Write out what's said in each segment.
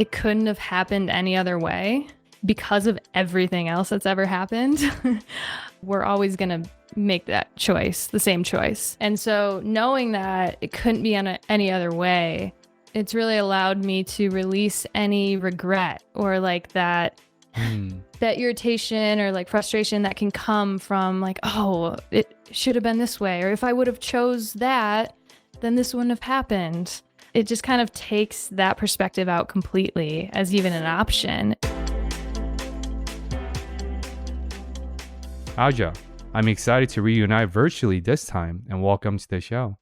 it couldn't have happened any other way because of everything else that's ever happened. We're always going to make that choice, the same choice. And so knowing that it couldn't be any other way, it's really allowed me to release any regret or like that irritation or like frustration that can come from like, oh, it should have been this way. Or if I would have chose that, then this wouldn't have happened. It just kind of takes that perspective out completely as even an option. Aja, I'm excited to reunite virtually this time, and welcome to the show.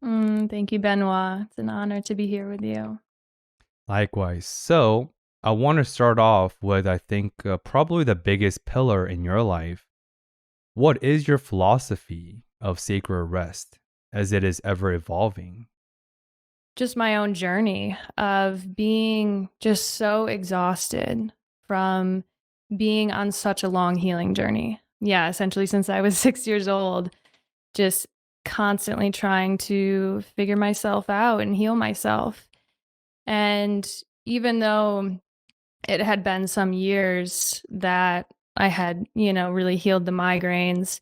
Thank you, Benoit. It's an honor to be here with you. Likewise. So, I want to start off with, I think, probably the biggest pillar in your life. What is your philosophy of sacred rest as it is ever evolving? Just my own journey of being just so exhausted from being on such a long healing journey. Yeah, essentially since I was 6 years old, just constantly trying to figure myself out and heal myself. And even though it had been some years that I had, really healed the migraines,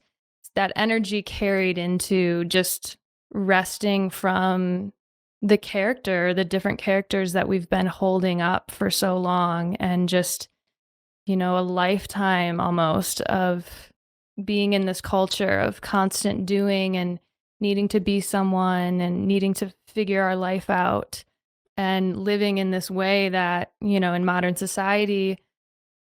that energy carried into just resting from the different characters that we've been holding up for so long, and just, a lifetime almost of being in this culture of constant doing and needing to be someone and needing to figure our life out and living in this way that, in modern society,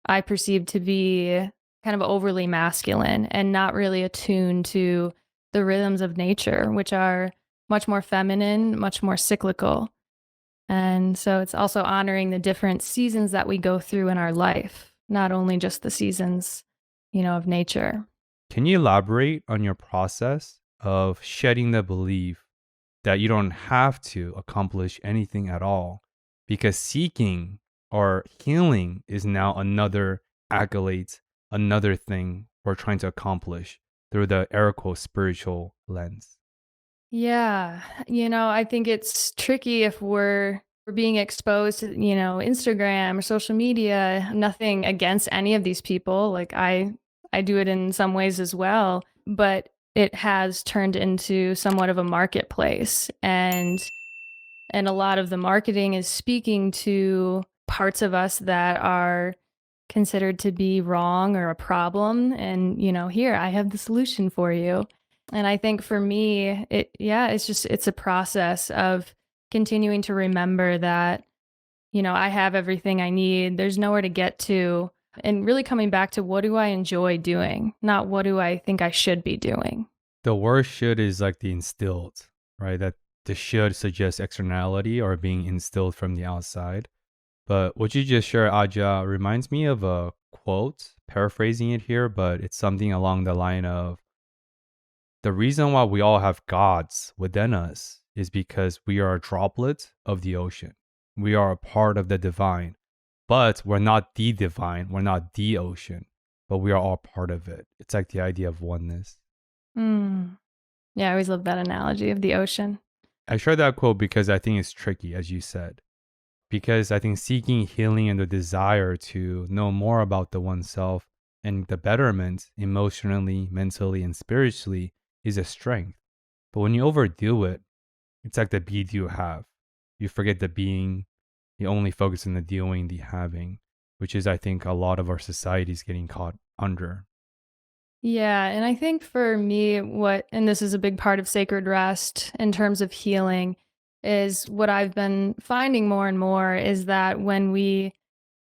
I perceive to be kind of overly masculine and not really attuned to the rhythms of nature, which are much more feminine, much more cyclical. And so it's also honoring the different seasons that we go through in our life, not only just the seasons, of nature. Can you elaborate on your process of shedding the belief that you don't have to accomplish anything at all, because seeking or healing is now another accolade, another thing we're trying to accomplish through the air quote spiritual lens? Yeah, I think it's tricky if we're being exposed to, Instagram or social media. Nothing against any of these people. Like I do it in some ways as well, but it has turned into somewhat of a marketplace, and a lot of the marketing is speaking to parts of us that are considered to be wrong or a problem, and here I have the solution for you. And I think for me, it's a process of continuing to remember that, I have everything I need. There's nowhere to get to. And really coming back to, what do I enjoy doing? Not what do I think I should be doing? The word should is like the instilled, right? That the should suggests externality or being instilled from the outside. But what you just shared, Aja, reminds me of a quote, paraphrasing it here, but it's something along the line of, the reason why we all have gods within us is because we are a droplet of the ocean. We are a part of the divine, but we're not the divine. We're not the ocean, but we are all part of it. It's like the idea of oneness. Yeah, I always love that analogy of the ocean. I share that quote because I think it's tricky, as you said, because I think seeking healing and the desire to know more about the oneself and the betterment emotionally, mentally, and spiritually is a strength. But when you overdo it, it's like the be do have. You forget the being, you only focus on the doing, the having, which is, I think, a lot of our society is getting caught under. Yeah, and I think for me, and this is a big part of sacred rest in terms of healing, is what I've been finding more and more is that when we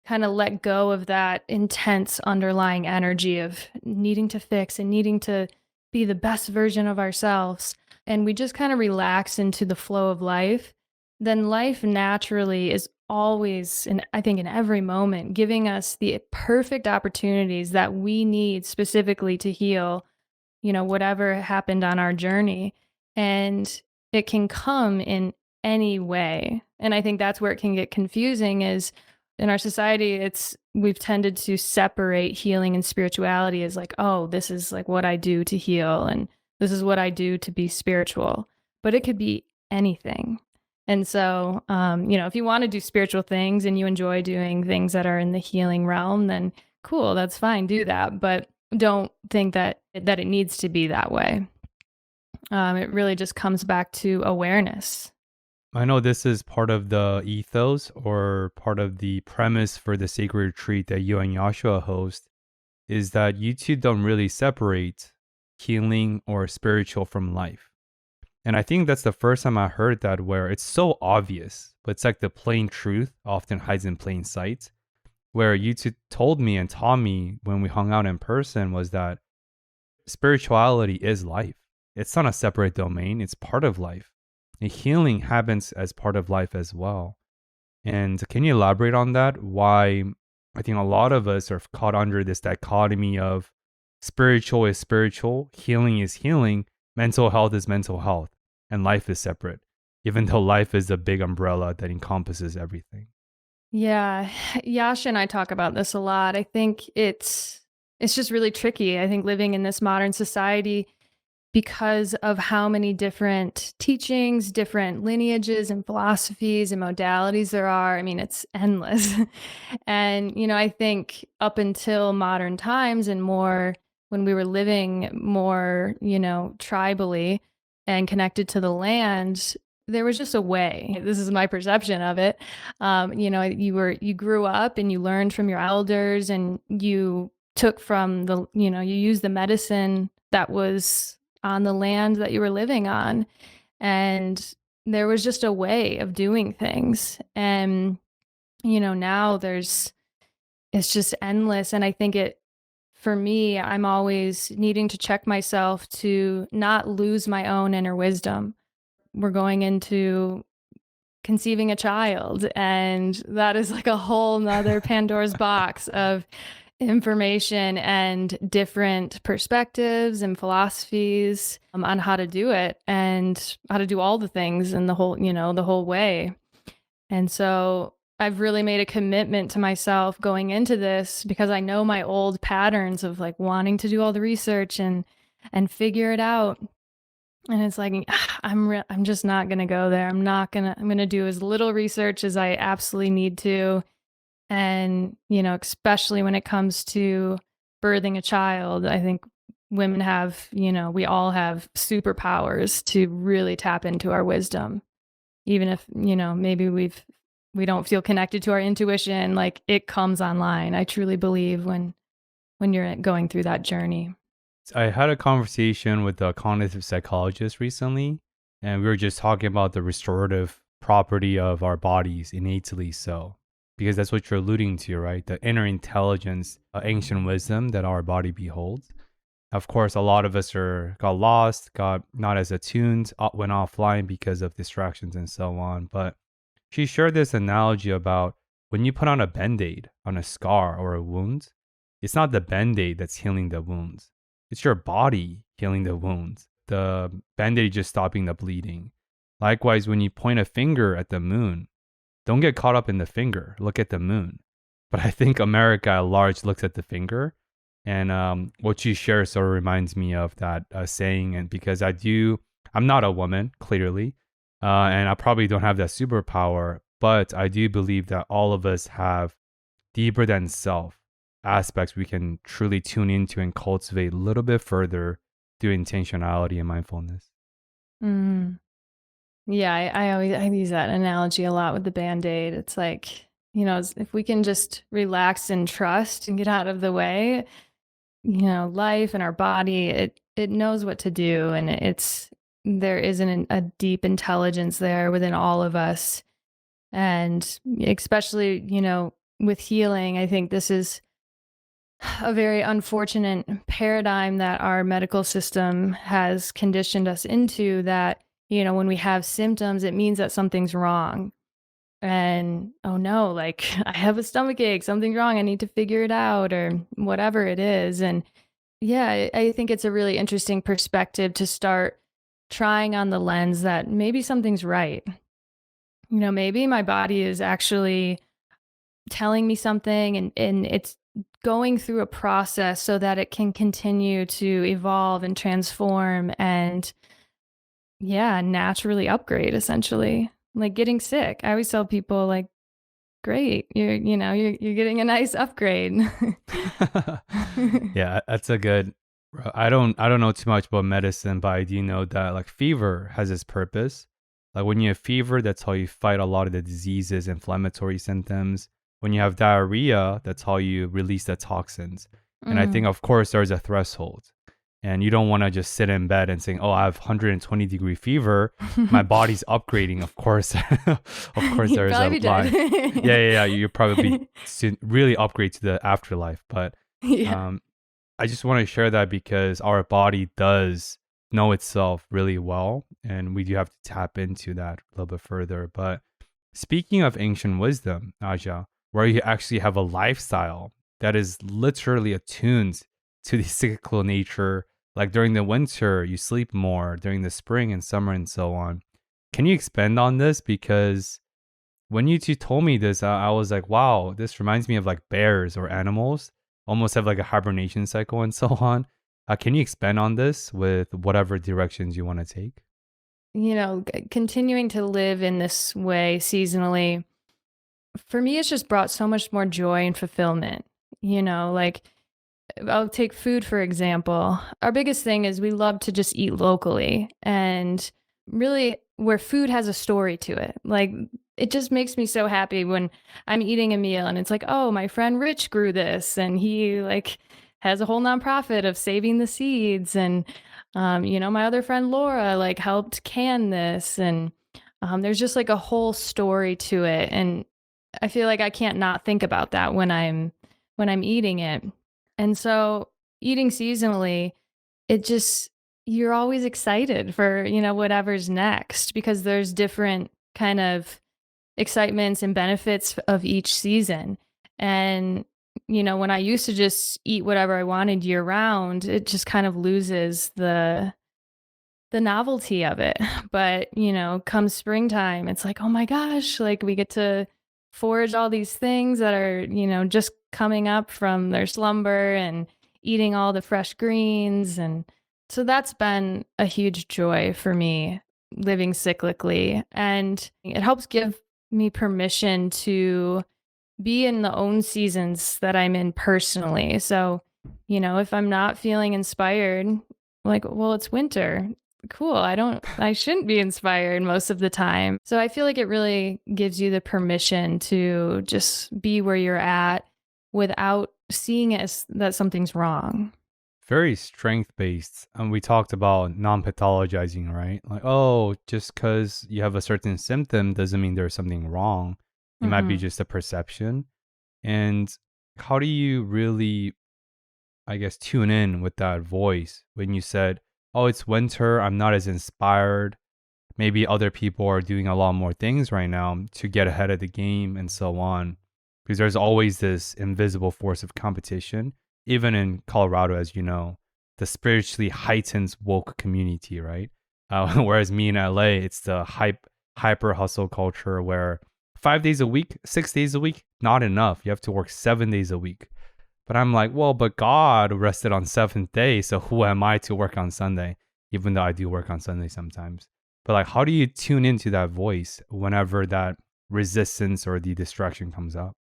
kind of let go of that intense underlying energy of needing to fix and needing to be the best version of ourselves, and we just kind of relax into the flow of life, then life naturally is always, and I think in every moment, giving us the perfect opportunities that we need specifically to heal, whatever happened on our journey. And it can come in any way. And I think that's where it can get confusing, is in our society, we've tended to separate healing and spirituality as like, oh, this is like what I do to heal, and this is what I do to be spiritual. But it could be anything. And so, if you want to do spiritual things and you enjoy doing things that are in the healing realm, then cool, that's fine, do that. But don't think that it needs to be that way. It really just comes back to awareness. I know this is part of the ethos or part of the premise for the sacred retreat that you and Joshua host is that you two don't really separate healing or spiritual from life. And I think that's the first time I heard that where it's so obvious, but it's like the plain truth often hides in plain sight. Where you two told me and taught me when we hung out in person was that spirituality is life. It's not a separate domain, it's part of life. And healing happens as part of life as well. And can you elaborate on that? Why I think a lot of us are caught under this dichotomy of spiritual is spiritual, healing is healing, mental health is mental health, and life is separate, even though life is a big umbrella that encompasses everything. Yeah, Yasha and I talk about this a lot. I think it's just really tricky. I think living in this modern society, because of how many different teachings, different lineages and philosophies and modalities there are. I mean, it's endless. And, I think up until modern times and more when we were living more, tribally and connected to the land, there was just a way. This is my perception of it. You grew up and you learned from your elders and you took from you used the medicine that was on the land that you were living on. And there was just a way of doing things. And, now it's just endless. And I think for me, I'm always needing to check myself to not lose my own inner wisdom. We're going into conceiving a child, and that is like a whole nother Pandora's box of information and different perspectives and philosophies on how to do it and how to do all the things and the whole way. And so I've really made a commitment to myself going into this because I know my old patterns of like wanting to do all the research and figure it out. And it's like, I'm just not going to go there. I'm going to do as little research as I absolutely need to. And, especially when it comes to birthing a child, I think women have, we all have superpowers to really tap into our wisdom. Even if, maybe we don't feel connected to our intuition, like it comes online. I truly believe when you're going through that journey. I had a conversation with a cognitive psychologist recently, and we were just talking about the restorative property of our bodies innately so. Because that's what you're alluding to, right? The inner intelligence, ancient wisdom that our body beholds. Of course, a lot of us got lost, got not as attuned, went offline because of distractions and so on. But she shared this analogy about when you put on a band-aid on a scar or a wound, it's not the band-aid that's healing the wounds. It's your body healing the wounds. The band-aid just stopping the bleeding. Likewise, when you point a finger at the moon, don't get caught up in the finger. Look at the moon. But I think America at large looks at the finger. And what you share sort of reminds me of that saying. And because I'm not a woman, clearly. And I probably don't have that superpower. But I do believe that all of us have deeper than self aspects we can truly tune into and cultivate a little bit further through intentionality and mindfulness. Mm. Yeah, I use that analogy a lot with the Band-Aid. It's like, if we can just relax and trust and get out of the way, life and our body, it knows what to do. And there isn't a deep intelligence there within all of us. And especially, with healing, I think this is a very unfortunate paradigm that our medical system has conditioned us into, that when we have symptoms, it means that something's wrong. And, oh no, like I have a stomach ache, something's wrong, I need to figure it out or whatever it is. And yeah, I think it's a really interesting perspective to start trying on the lens that maybe something's right. Maybe my body is actually telling me something and it's going through a process so that it can continue to evolve and transform and naturally upgrade, essentially. like getting sick. I always tell people like, great, you're getting a nice upgrade. Yeah, that's a good. I don't know too much about medicine, but I do know that like fever has its purpose. Like when you have fever, that's how you fight a lot of the diseases, inflammatory symptoms. When you have diarrhea, that's how you release the toxins. And I think, Mm. of course, there's a threshold. And you don't want to just sit in bed and saying, "Oh, I have 120-degree fever. My body's upgrading." Of course, of course, You'd there's probably a be line. Yeah, dead. yeah, yeah. You probably be soon, really upgrade to the afterlife. But Yeah. um, I just want to share that because our body does know itself really well, and we do have to tap into that a little bit further. But speaking of ancient wisdom, Aja, where you actually have a lifestyle that is literally attuned to the cyclical nature, like during the winter, you sleep more, during the spring and summer, and so on. Can you expand on this? Because when you two told me this, I was like, wow, this reminds me of like bears or animals, almost have like a hibernation cycle and so on. Can you expand on this with whatever directions you want to take? Continuing to live in this way seasonally, for me, it's just brought so much more joy and fulfillment. Like I'll take food, for example. Our biggest thing is we love to just eat locally and really where food has a story to it. Like it just makes me so happy when I'm eating a meal and it's like, oh, my friend Rich grew this and he like has a whole nonprofit of saving the seeds. And, my other friend Laura like helped can this. And there's just like a whole story to it. And I feel like I can't not think about that when I'm eating it. And so eating seasonally, it just you're always excited for, whatever's next because there's different kind of excitements and benefits of each season. And when I used to just eat whatever I wanted year round, it just kind of loses the novelty of it. But, come springtime, it's like, oh my gosh, like we get to forage all these things that are, just coming up from their slumber and eating all the fresh greens. And so that's been a huge joy for me living cyclically. And it helps give me permission to be in the own seasons that I'm in personally. So, if I'm not feeling inspired, like, well, it's winter. Cool. I shouldn't be inspired most of the time. So I feel like it really gives you the permission to just be where you're at without seeing it as that something's wrong. Very strength based. And we talked about non pathologizing, right? Like, oh, just because you have a certain symptom doesn't mean there's something wrong. It might be Mm-mm. just a perception. And how do you really, I guess, tune in with that voice when you said, oh, it's winter, I'm not as inspired. Maybe other people are doing a lot more things right now to get ahead of the game and so on. Because there's always this invisible force of competition, even in Colorado, as you know, the spiritually heightened woke community, right? Whereas me in LA, it's the hyper hustle culture where 5 days a week, 6 days a week, not enough. You have to work 7 days a week. But I'm like, well, but God rested on seventh day, so who am I to work on Sunday? Even though I do work on Sunday sometimes. But like, how do you tune into that voice whenever that resistance or the distraction comes up?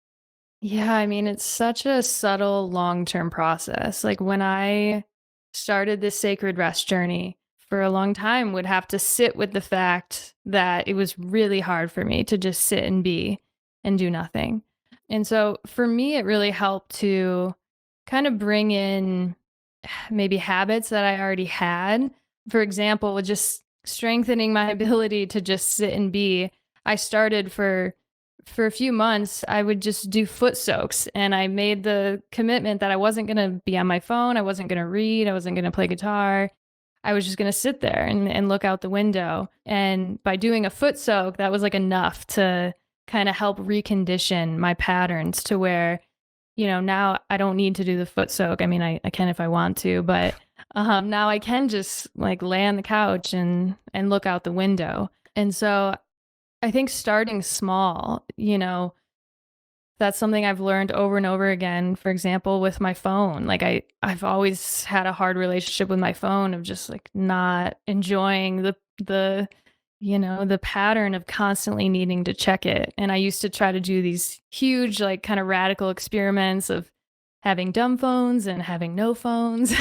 Yeah, I mean, it's such a subtle long-term process. Like when I started this sacred rest journey for a long time would have to sit with the fact that it was really hard for me to just sit and be and do nothing. And so for me it really helped to kind of bring in maybe habits that I already had. For example, with just strengthening my ability to just sit and be, I started for a few months, I would just do foot soaks. And I made the commitment that I wasn't going to be on my phone. I wasn't going to read. I wasn't going to play guitar. I was just going to sit there and look out the window. And by doing a foot soak, that was like enough to kind of help recondition my patterns to where, now I don't need to do the foot soak. I mean, I can if I want to, but now I can just like lay on the couch and look out the window. And so I think starting small, that's something I've learned over and over again. For example, with my phone, like I've always had a hard relationship with my phone of just like not enjoying the the pattern of constantly needing to check it. And I used to try to do these huge, like, kind of radical experiments of having dumb phones and having no phones.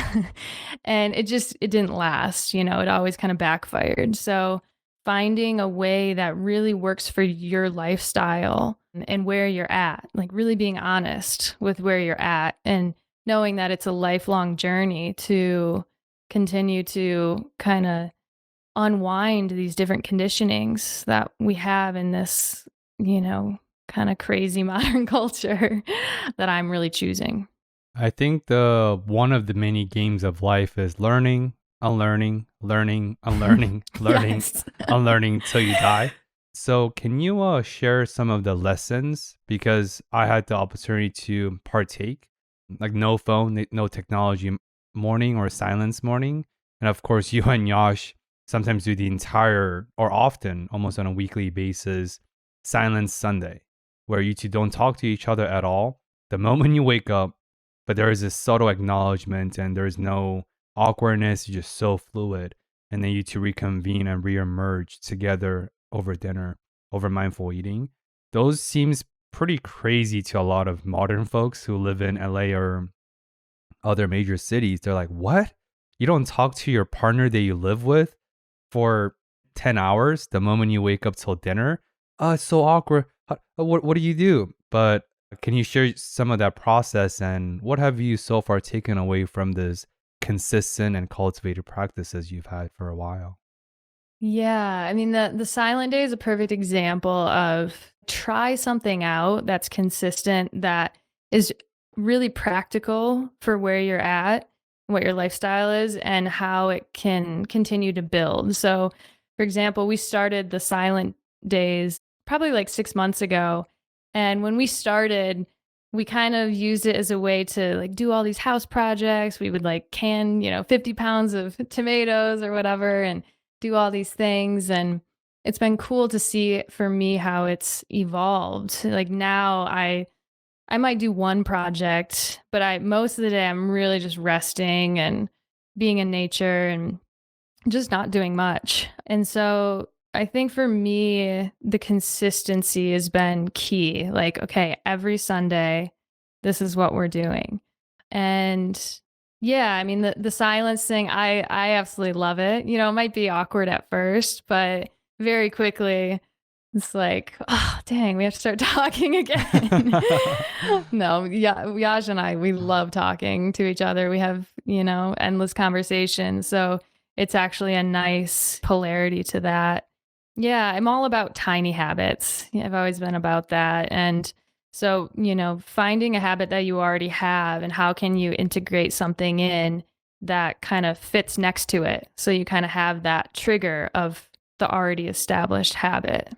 And it didn't last, it always kind of backfired. So finding a way that really works for your lifestyle and where you're at, like really being honest with where you're at and knowing that it's a lifelong journey to continue to kind of unwind these different conditionings that we have in this, kind of crazy modern culture that I'm really choosing. I think the one of the many games of life is learning, unlearning, learning, unlearning, learning, Yes. unlearning till you die. So, can you share some of the lessons? Because I had the opportunity to partake, like no phone, no technology morning or silence morning. And of course, you and Yash sometimes do the entire, or often, almost on a weekly basis, silence Sunday, where you two don't talk to each other at all. The moment you wake up, but there is this subtle acknowledgement and there's no awkwardness, you're just so fluid. And then you two reconvene and reemerge together over dinner, over mindful eating. Those seems pretty crazy to a lot of modern folks who live in LA or other major cities. They're like, what? You don't talk to your partner that you live with for 10 hours the moment you wake up till dinner? It's so awkward. What do you do? But can you share some of that process and what have you so far taken away from this consistent and cultivated practices you've had for a while? Yeah, I mean the silent day is a perfect example of try something out that's consistent, that is really practical for where you're at, what your lifestyle is, and how it can continue to build. So, for example, we started the silent days probably like 6 months ago. And when we started, we kind of used it as a way to like do all these house projects. We would like can, 50 pounds of tomatoes or whatever and do all these things. And it's been cool to see for me how it's evolved. Like now I might do one project, but I most of the day I'm really just resting and being in nature and just not doing much. And so I think for me, the consistency has been key. Like, okay, every Sunday, this is what we're doing. And yeah, I mean the silence thing, I absolutely love it. It might be awkward at first, but very quickly it's like, oh dang, we have to start talking again. No, yeah, Yaj and I, we love talking to each other. We have, endless conversations. So it's actually a nice polarity to that. Yeah, I'm all about tiny habits. Yeah, I've always been about that. And so, finding a habit that you already have and how can you integrate something in that kind of fits next to it. So you kind of have that trigger of the already established habit.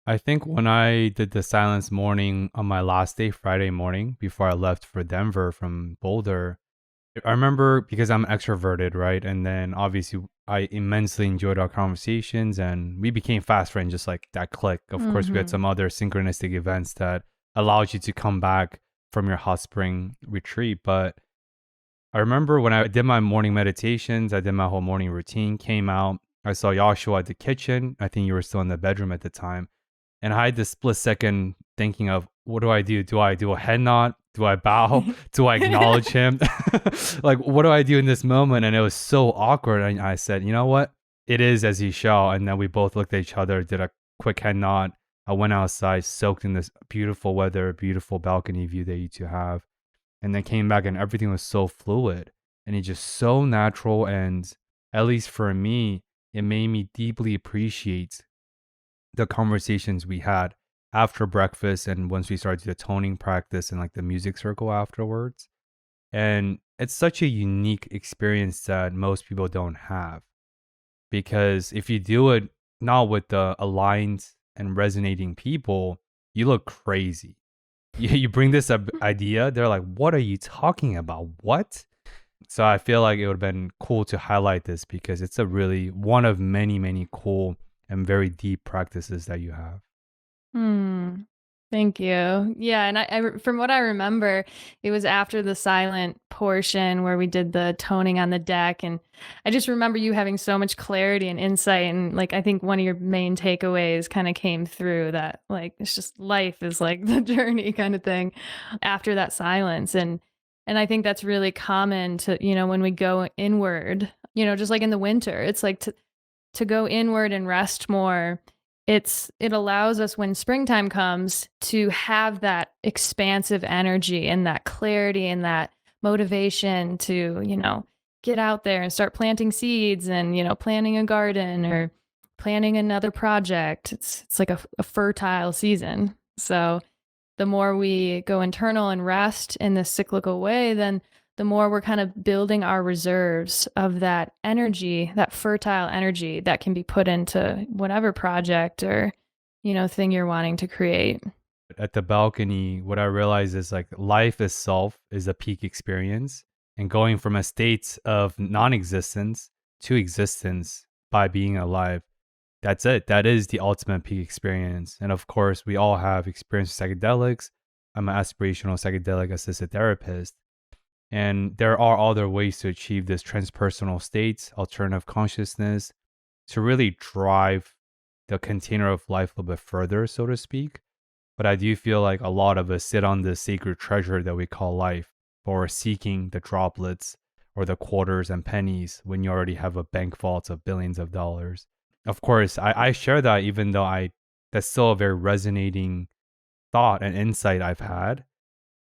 I think when I did the silence morning on my last day, Friday morning, before I left for Denver from Boulder, I remember because I'm extroverted, right? And then obviously I immensely enjoyed our conversations and we became fast friends, just like that click. Of course, we had Mm-hmm. some other synchronistic events that allowed you to come back from your hot spring retreat. But I remember when I did my morning meditations, I did my whole morning routine, came out, I saw Joshua at the kitchen. I think you were still in the bedroom at the time. And I had this split second thinking of what do I do? Do I do a head nod? Do I bow? Do I acknowledge him? Like, what do I do in this moment? And it was so awkward. And I said, you know what? It is as he shall. And then we both looked at each other, did a quick head nod. I went outside, soaked in this beautiful weather, beautiful balcony view that you two have. And then came back and everything was so fluid. And it's just so natural. And at least for me, it made me deeply appreciate the conversations we had after breakfast and once we started the toning practice and like the music circle afterwards. And it's such a unique experience that most people don't have because if you do it not with the aligned and resonating people, you look crazy. You bring this up idea, they're like, what are you talking about? What? So I feel like it would have been cool to highlight this because it's a really one of many, many cool and very deep practices that you have. Hmm. Thank you. Yeah, and from what I remember, it was after the silent portion where we did the toning on the deck, and I just remember you having so much clarity and insight, and like I think one of your main takeaways kind of came through that like it's just life is like the journey kind of thing after that silence, and I think that's really common to when we go inward, just like in the winter, it's like to go inward and rest more. It allows us when springtime comes to have that expansive energy and that clarity and that motivation to, get out there and start planting seeds and, planting a garden or planning another project. It's like a fertile season. So the more we go internal and rest in this cyclical way, then the more we're kind of building our reserves of that energy, that fertile energy that can be put into whatever project or, thing you're wanting to create. At the balcony, what I realized is like life itself is a peak experience, and going from a state of non-existence to existence by being alive. That's it. That is the ultimate peak experience. And of course, we all have experienced psychedelics. I'm an aspirational psychedelic assisted therapist. And there are other ways to achieve this transpersonal state, alternative consciousness, to really drive the container of life a little bit further, so to speak. But I do feel like a lot of us sit on this sacred treasure that we call life, or seeking the droplets or the quarters and pennies when you already have a bank vault of billions of dollars. Of course, I share that even though that's still a very resonating thought and insight I've had.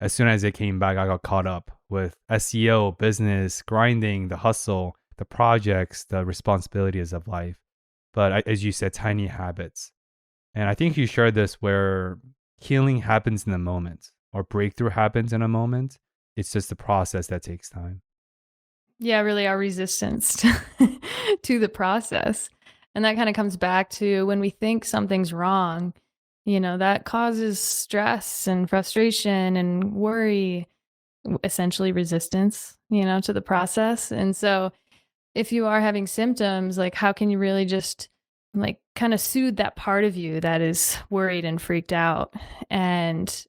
As soon as it came back, I got caught up with SEO, business, grinding, the hustle, the projects, the responsibilities of life. But as you said, tiny habits. And I think you shared this where healing happens in the moment or breakthrough happens in a moment. It's just the process that takes time. Yeah, really our resistance to the process. And that kind of comes back to when we think something's wrong, that causes stress and frustration and worry, essentially resistance, to the process. And so if you are having symptoms, like how can you really just like kind of soothe that part of you that is worried and freaked out and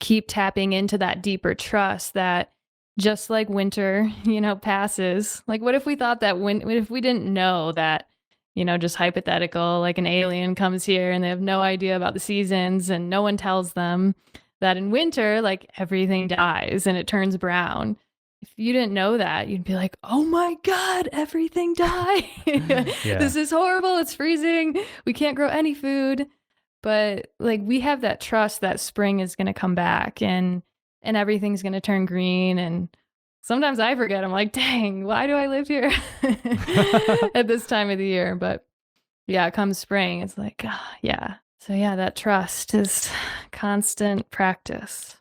keep tapping into that deeper trust that just like winter, passes. Like what if we thought that what if we didn't know that, just hypothetical, like an alien comes here and they have no idea about the seasons and no one tells them that in winter, like everything dies and it turns brown. If you didn't know that, you'd be like, oh my God, everything died. Yeah. This is horrible. It's freezing. We can't grow any food. But like we have that trust that spring is going to come back and everything's going to turn green. And sometimes I forget. I'm like, dang, why do I live here at this time of the year? But yeah, come spring, it's like, yeah. So yeah, that trust is constant practice.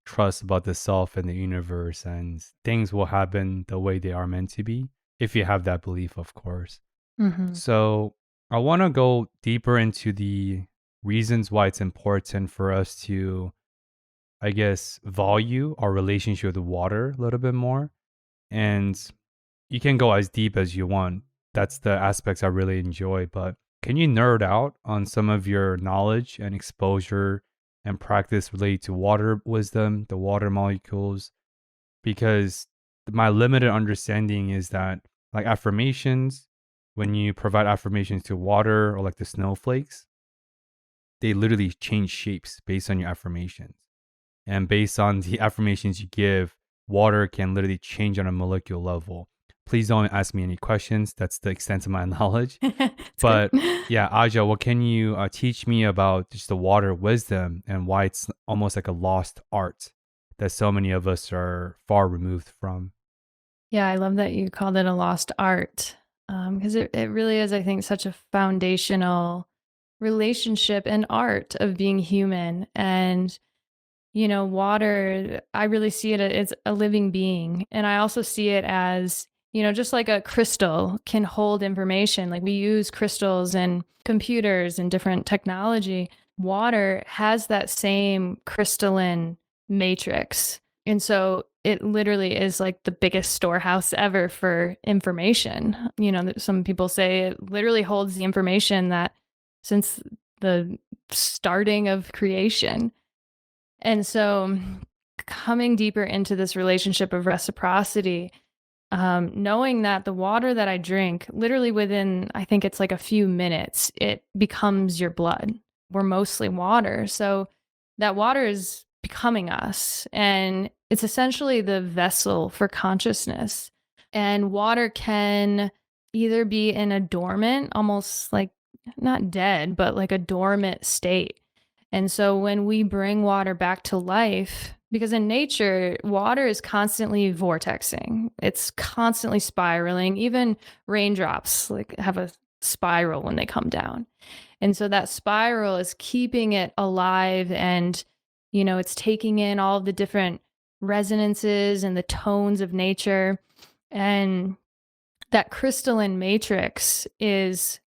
Trust about the self and the universe, and things will happen the way they are meant to be, if you have that belief, of course. Mm-hmm. So I want to go deeper into the reasons why it's important for us to, I guess, value our relationship with water a little bit more. And you can go as deep as you want. That's the aspects I really enjoy. But can you nerd out on some of your knowledge and exposure and practice related to water wisdom, the water molecules? Because my limited understanding is that, like affirmations, when you provide affirmations to water or like the snowflakes, they literally change shapes based on your affirmations. And based on the affirmations you give, water can literally change on a molecular level. Please don't ask me any questions. That's the extent of my knowledge. It's good. But yeah, Aja, what can you teach me about just the water wisdom and why it's almost like a lost art that so many of us are far removed from? Yeah, I love that you called it a lost art because it really is, I think, such a foundational relationship and art of being human. And water, I really see it as a living being. And I also see it as, just like a crystal can hold information. Like we use crystals and computers and different technology. Water has that same crystalline matrix. And so it literally is like the biggest storehouse ever for information. Some people say it literally holds the information that since the starting of creation. And so coming deeper into this relationship of reciprocity, knowing that the water that I drink, literally within, I think it's like a few minutes, it becomes your blood. We're mostly water. So that water is becoming us. And it's essentially the vessel for consciousness. And water can either be in a dormant, almost like not dead, but like a dormant state. And so when we bring water back to life, because in nature, water is constantly vortexing. It's constantly spiraling. Even raindrops like have a spiral when they come down. And so that spiral is keeping it alive, and it's taking in all of the different resonances and the tones of nature. And that crystalline matrix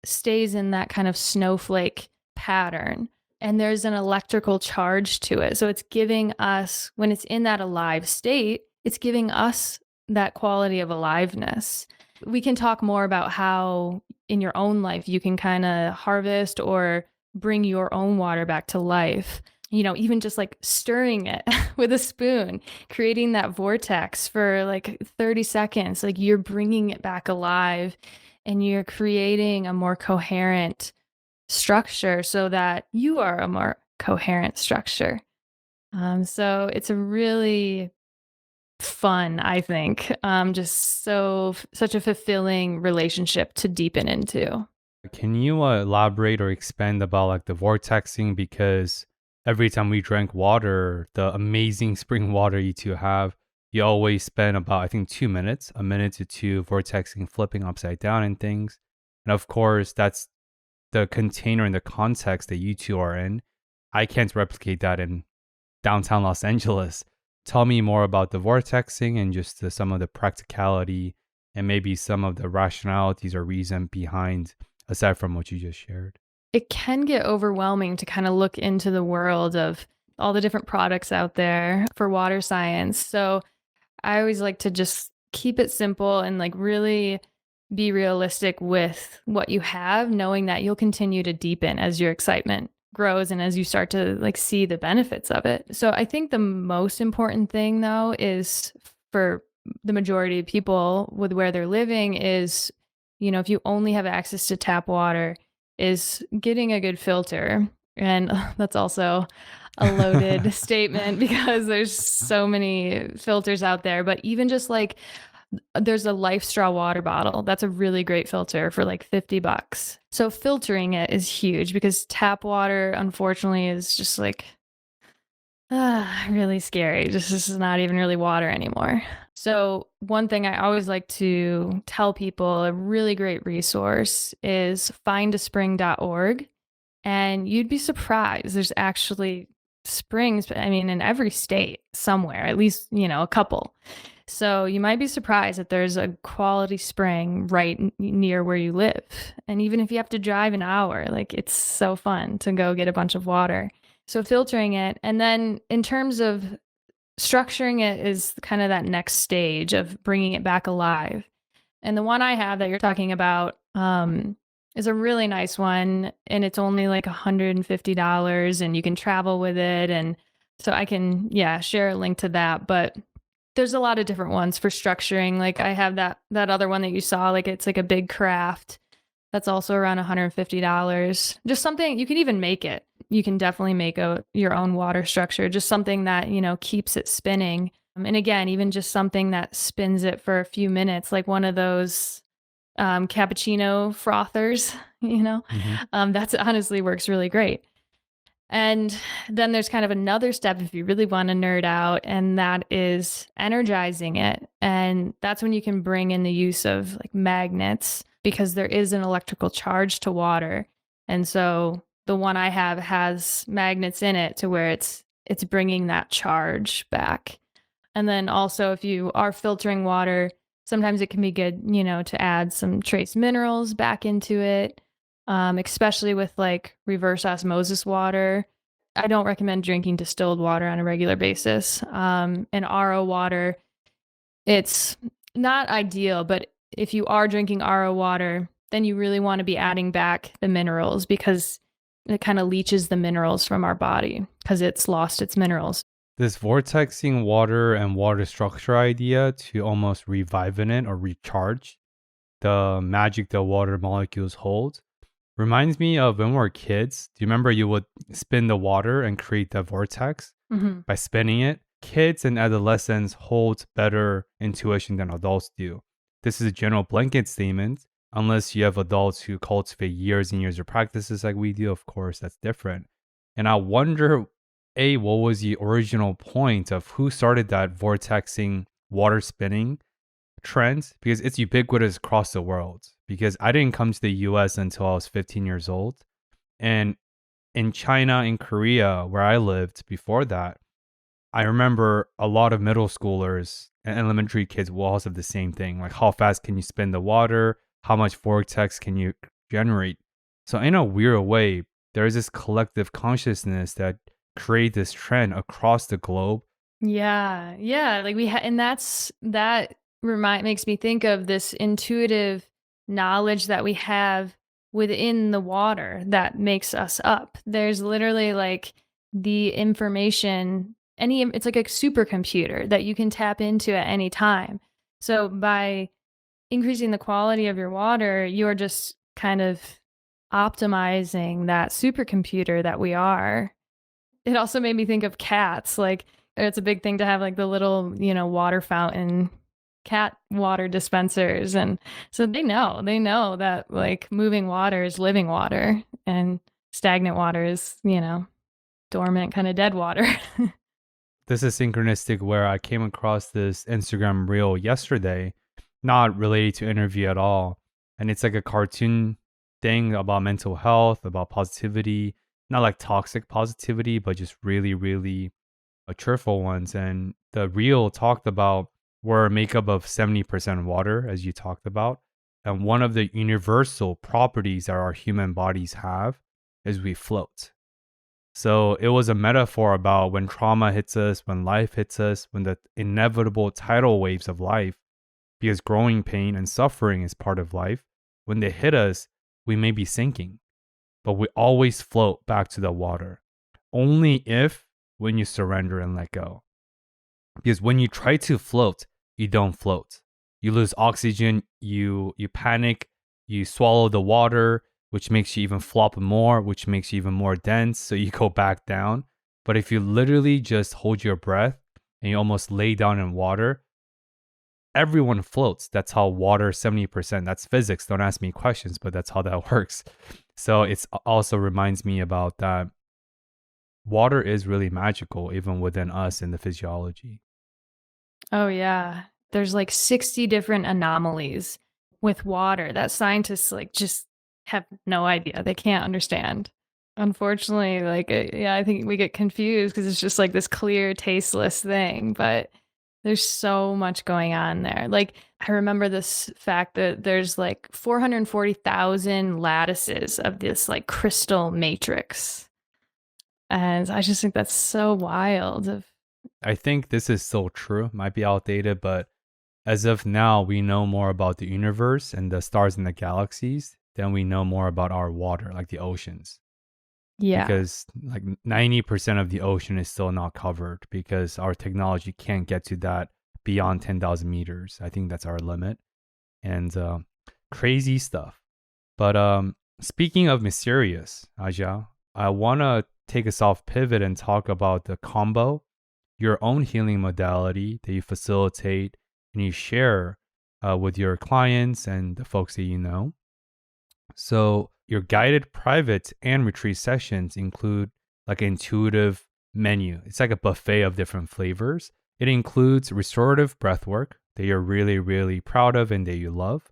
stays in that kind of snowflake pattern, and there's an electrical charge to it. So it's giving us, when it's in that alive state, it's giving us that quality of aliveness. We can talk more about how in your own life you can kind of harvest or bring your own water back to life. Even just like stirring it with a spoon, creating that vortex for like 30 seconds, like you're bringing it back alive, and you're creating a more coherent structure so that you are a more coherent structure. So it's a really fun, I think, just such a fulfilling relationship to deepen into. Can you elaborate or expand about like the vortexing? Because every time we drank water, the amazing spring water you two have, you always spend about, I think, 2 minutes, a minute to two, vortexing, flipping upside down and things. And of course, that's the container and the context that you two are in. I can't replicate that in downtown Los Angeles. Tell me more about the vortexing and just some of the practicality and maybe some of the rationalities or reason behind, aside from what you just shared. It can get overwhelming to kind of look into the world of all the different products out there for water science. So I always like to just keep it simple and like really be realistic with what you have, knowing that you'll continue to deepen as your excitement grows and as you start to like see the benefits of it. So I think the most important thing though is, for the majority of people with where they're living, is, if you only have access to tap water, is getting a good filter. And that's also a loaded statement because there's so many filters out there. But even just like, there's a Life Straw water bottle. That's a really great filter for like $50. So filtering it is huge, because tap water, unfortunately, is just like really scary. This is not even really water anymore. So one thing I always like to tell people, a really great resource, is findaspring.org. And you'd be surprised. There's actually springs, in every state somewhere, at least, a couple. So you might be surprised that there's a quality spring right near where you live. And even if you have to drive an hour, like, it's so fun to go get a bunch of water. So filtering it. And then in terms of structuring it is kind of that next stage of bringing it back alive. And the one I have that you're talking about is a really nice one. And it's only like $150, and you can travel with it. And so I can, share a link to that. But there's a lot of different ones for structuring. Like I have that other one that you saw, like it's like a big craft. That's also around $150. Just something, you can even make it. You can definitely make your own water structure, just something that, keeps it spinning. And again, even just something that spins it for a few minutes, like one of those cappuccino frothers, that's honestly works really great. And then there's kind of another step if you really want to nerd out, and that is energizing it. And that's when you can bring in the use of like magnets, because there is an electrical charge to water. And so the one I have has magnets in it to where it's bringing that charge back. And then also, if you are filtering water, sometimes it can be good, to add some trace minerals back into it. Especially with like reverse osmosis water. I don't recommend drinking distilled water on a regular basis. And RO water, it's not ideal, but if you are drinking RO water, then you really want to be adding back the minerals, because It kind of leaches the minerals from our body because it's lost its minerals. This vortexing water and water structure idea to almost revivenate or recharge the magic the water molecules hold reminds me of when we were kids. Do you remember you would spin the water and create the vortex Mm-hmm. by spinning it? Kids and adolescents hold better intuition than adults do. This is a general blanket statement. Unless you have adults who cultivate years and years of practices like we do, of course, that's different. And I wonder, A, what was the original point of who started that vortexing water spinning trend? Because it's ubiquitous across the world. Because I didn't come to the US until I was 15 years old. And in China, in Korea, where I lived before that, I remember a lot of middle schoolers and elementary kids will also have the same thing. Like, how fast can you spin the water? How much vortex can you generate? So, in a weird way, there is this collective consciousness that create this trend across the globe. Yeah, yeah. Like and that makes me think of this intuitive knowledge that we have within the water that makes us up. There's literally like the information, it's like a supercomputer that you can tap into at any time. So by increasing the quality of your water, you're just kind of optimizing that supercomputer that we are. It also made me think of cats. Like, it's a big thing to have like the little, water fountain cat water dispensers. And so they know that like moving water is living water and stagnant water is, dormant, kind of dead water. This is synchronistic where I came across this Instagram reel yesterday, not related to interview at all. And it's like a cartoon thing about mental health, about positivity, not like toxic positivity, but just really, really cheerful ones. And the reel talked about we're made up of 70% water, as you talked about. And one of the universal properties that our human bodies have is we float. So it was a metaphor about when trauma hits us, when life hits us, when the inevitable tidal waves of life, because growing pain and suffering is part of life, when they hit us, we may be sinking, but we always float back to the water. Only if when you surrender and let go. Because when you try to float, you don't float. You lose oxygen, you panic, you swallow the water, which makes you even flop more, which makes you even more dense. So you go back down. But if you literally just hold your breath and you almost lay down in water, everyone floats. That's how water 70%. That's physics. Don't ask me questions, but that's how that works. So it's also reminds me about that water is really magical, even within us in the physiology. Oh, yeah. There's like 60 different anomalies with water that scientists like just have no idea. They can't understand. Unfortunately, like, yeah, I think we get confused because it's just like this clear, tasteless thing, but there's so much going on there. Like, I remember this fact that there's like 440,000 lattices of this like crystal matrix. And I just think that's so wild. I think this is still true, might be outdated, but as of now, we know more about the universe and the stars and the galaxies than we know more about our water, like the oceans. Yeah. Because like 90% of the ocean is still not covered because our technology can't get to that beyond 10,000 meters. I think that's our limit. And crazy stuff. But speaking of mysterious, Aja, I want to take a soft pivot and talk about the combo, your own healing modality that you facilitate and you share with your clients and the folks that you know. So your guided private and retreat sessions include like an intuitive menu. It's like a buffet of different flavors. It includes restorative breathwork that you're really, really proud of and that you love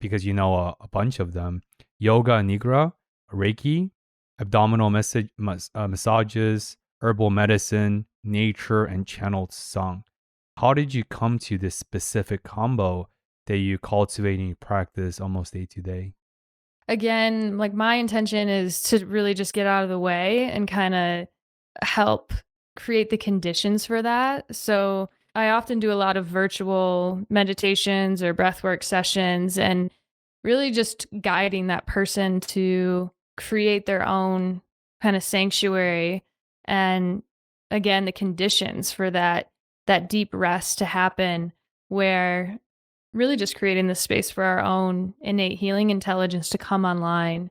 because you know a bunch of them. Yoga Nigra, Reiki, abdominal massages, herbal medicine, nature, and channeled song. How did you come to this specific combo that you cultivate and you practice almost day to day? Again, like my intention is to really just get out of the way and kind of help create the conditions for that. So I often do a lot of virtual meditations or breathwork sessions and really just guiding that person to create their own kind of sanctuary, and again, the conditions for that deep rest to happen, where really just creating the space for our own innate healing intelligence to come online.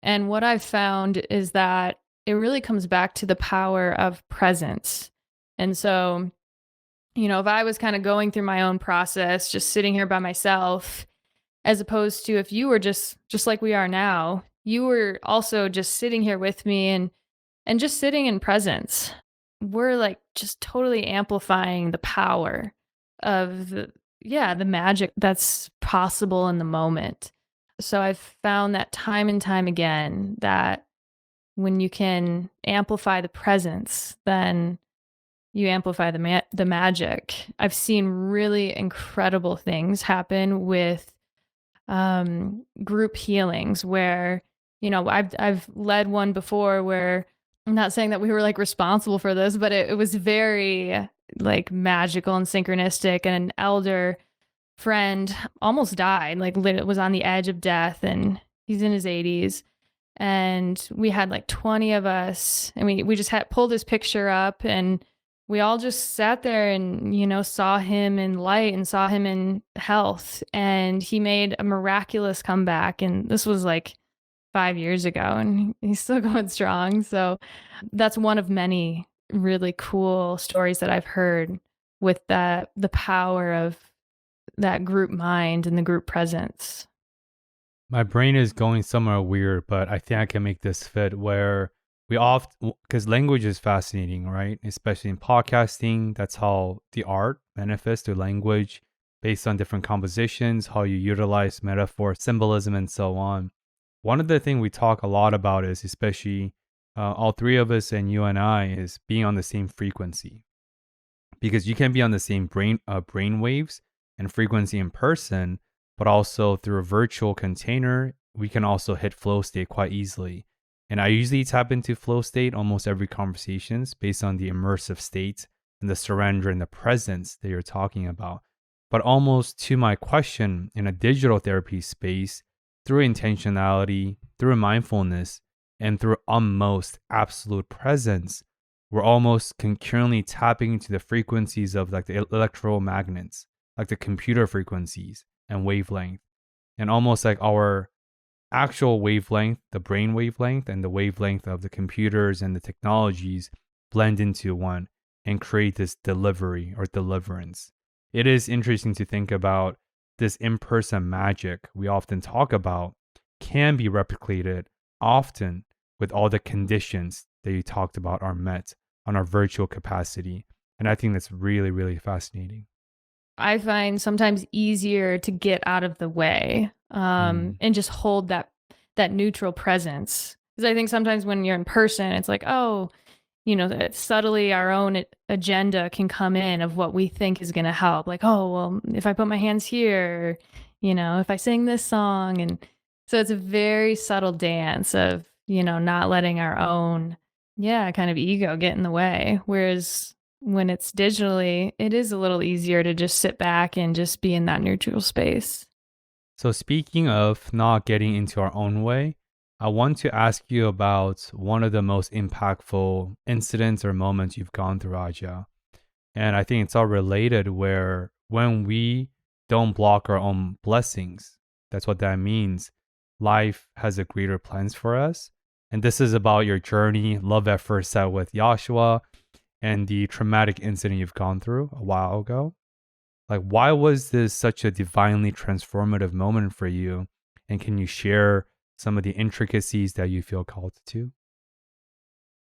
And what I've found is that it really comes back to the power of presence. And so, if I was kind of going through my own process, just sitting here by myself, as opposed to if you were just like we are now, you were also just sitting here with me and just sitting in presence. We're like just totally amplifying the power of the magic that's possible in the moment. So I've found that time and time again that when you can amplify the presence, then you amplify the magic. I've seen really incredible things happen with group healings where, I've led one before where I'm not saying that we were like responsible for this, but it was very like magical and synchronistic. And an elder friend almost died, like was on the edge of death, and he's in his 80s. And we had like 20 of us, and we just had pulled his picture up, and we all just sat there and, saw him in light and saw him in health. And he made a miraculous comeback. And this was like 5 years ago, and he's still going strong. So that's one of many really cool stories that I've heard with the power of that group mind and the group presence. My brain is going somewhere weird, but I think I can make this fit where we often, because language is fascinating, right? Especially in podcasting, that's how the art manifests through language based on different compositions, how you utilize metaphor, symbolism, and so on. One of the things we talk a lot about is, especially all three of us and you and I, is being on the same frequency. Because you can be on the same brain waves and frequency in person, but also through a virtual container, we can also hit flow state quite easily. And I usually tap into flow state almost every conversations based on the immersive state and the surrender and the presence that you're talking about. But almost to my question, in a digital therapy space, through intentionality, through mindfulness, and through almost absolute presence, we're almost concurrently tapping into the frequencies of like the electromagnets, like the computer frequencies and wavelength, and almost like our actual wavelength, the brain wavelength, and the wavelength of the computers and the technologies blend into one and create this delivery or deliverance. It is interesting to think about this in-person magic we often talk about can be replicated often with all the conditions that you talked about are met on our virtual capacity. And I think that's really, really fascinating. I find sometimes easier to get out of the way, Mm. and just hold that neutral presence. Because I think sometimes when you're in person, it's like, oh, that subtly our own agenda can come in of what we think is going to help. Like, oh, well, if I put my hands here, if I sing this song. And so it's a very subtle dance of, not letting our own, kind of ego get in the way. Whereas when it's digitally, it is a little easier to just sit back and just be in that neutral space. So, speaking of not getting into our own way, I want to ask you about one of the most impactful incidents or moments you've gone through, Aja. And I think it's all related where when we don't block our own blessings, that's what that means. Life has a greater plans for us. And this is about your journey, love at first sight with Joshua, and the traumatic incident you've gone through a while ago. Like, why was this such a divinely transformative moment for you? And can you share some of the intricacies that you feel called to?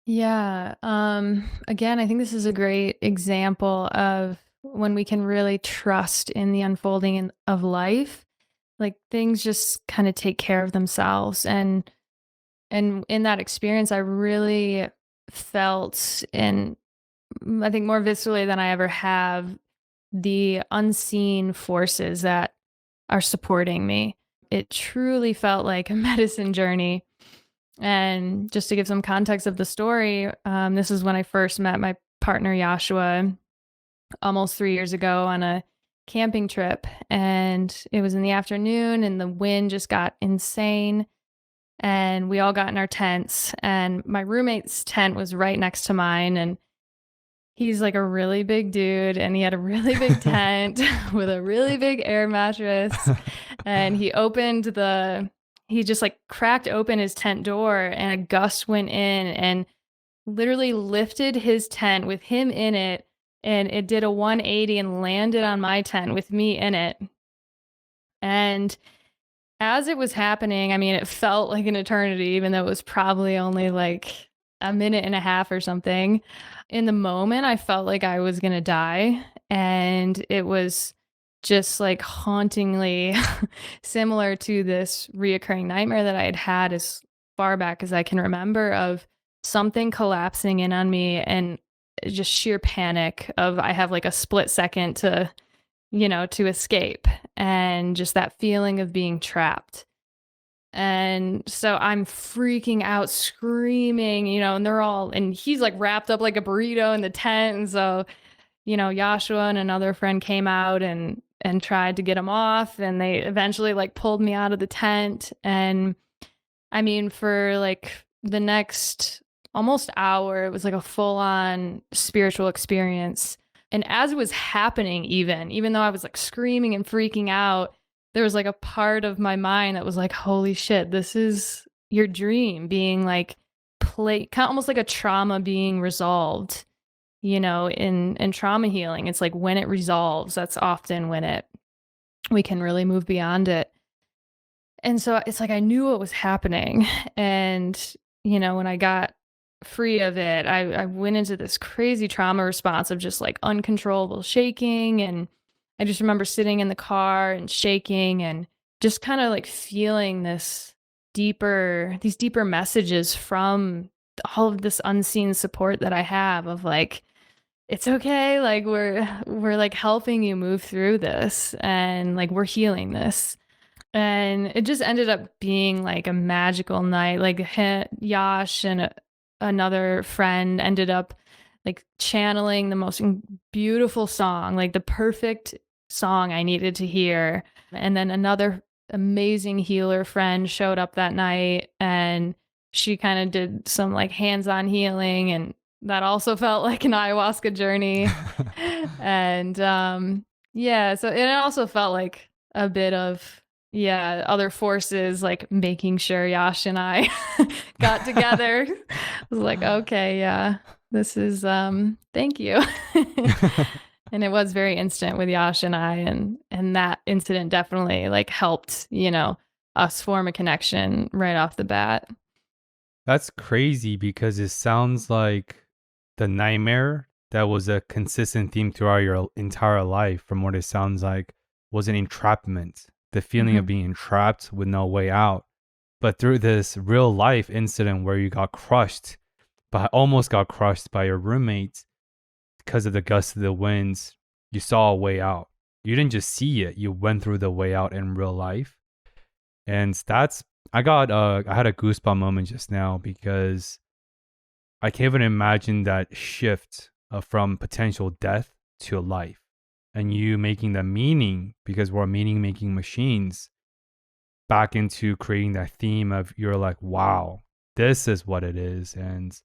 Yeah. Again, I think this is a great example of when we can really trust in the unfolding of life. Like things just kind of take care of themselves. And in that experience, I really felt, and I think more viscerally than I ever have, the unseen forces that are supporting me. It truly felt like a medicine journey. And just to give some context of the story, this is when I first met my partner, Joshua, almost 3 years ago on a camping trip. And it was in the afternoon, and the wind just got insane. and we all got in our tents, and my roommate's tent was right next to mine, and he's like a really big dude, and he had a really big tent with a really big air mattress, and he just like cracked open his tent door, and a gust went in and literally lifted his tent with him in it, and it did a 180 and landed on my tent with me in it. And as it was happening, I mean, it felt like an eternity, even though it was probably only like a minute and a half or something. In the moment, I felt like I was going to die. And it was just like hauntingly similar to this reoccurring nightmare that I had had as far back as I can remember, of something collapsing in on me, and just sheer panic of I have like a split second to, to escape, and just that feeling of being trapped. And so I'm freaking out, screaming, and and he's like wrapped up like a burrito in the tent. And so, Joshua and another friend came out and tried to get him off, and they eventually like pulled me out of the tent. And I mean, for like the next almost hour, it was like a full on spiritual experience. And as it was happening, even though I was like screaming and freaking out, there was like a part of my mind that was like, holy shit, this is your dream being like kind of almost like a trauma being resolved, in trauma healing. It's like when it resolves, that's often when we can really move beyond it. And so it's like I knew what was happening. And, when I got free of it, I went into this crazy trauma response of just like uncontrollable shaking. And I just remember sitting in the car and shaking and just kind of like feeling these deeper messages from all of this unseen support that I have of like, it's okay. Like we're like helping you move through this, and like we're healing this. And it just ended up being like a magical night. Like Yash and another friend ended up like channeling the most beautiful song, like the perfect song I needed to hear. And then another amazing healer friend showed up that night, and she kind of did some like hands-on healing, and that also felt like an ayahuasca journey. And yeah, so it also felt like a bit of other forces like making sure Yash and I got together. I was like, okay, yeah, this is thank you. And it was very instant with Yash and I, and that incident definitely like helped, us form a connection right off the bat. That's crazy because it sounds like the nightmare that was a consistent theme throughout your entire life, from what it sounds like, was an entrapment, the feeling of being trapped with no way out. But through this real life incident where you almost got crushed by your roommates because of the gusts of the winds, you saw a way out. You didn't just see it, you went through the way out in real life. And I had a goosebump moment just now because I can't even imagine that shift from potential death to life, and you making the meaning, because we're meaning making machines, back into creating that theme of you're like, wow, this is what it is. And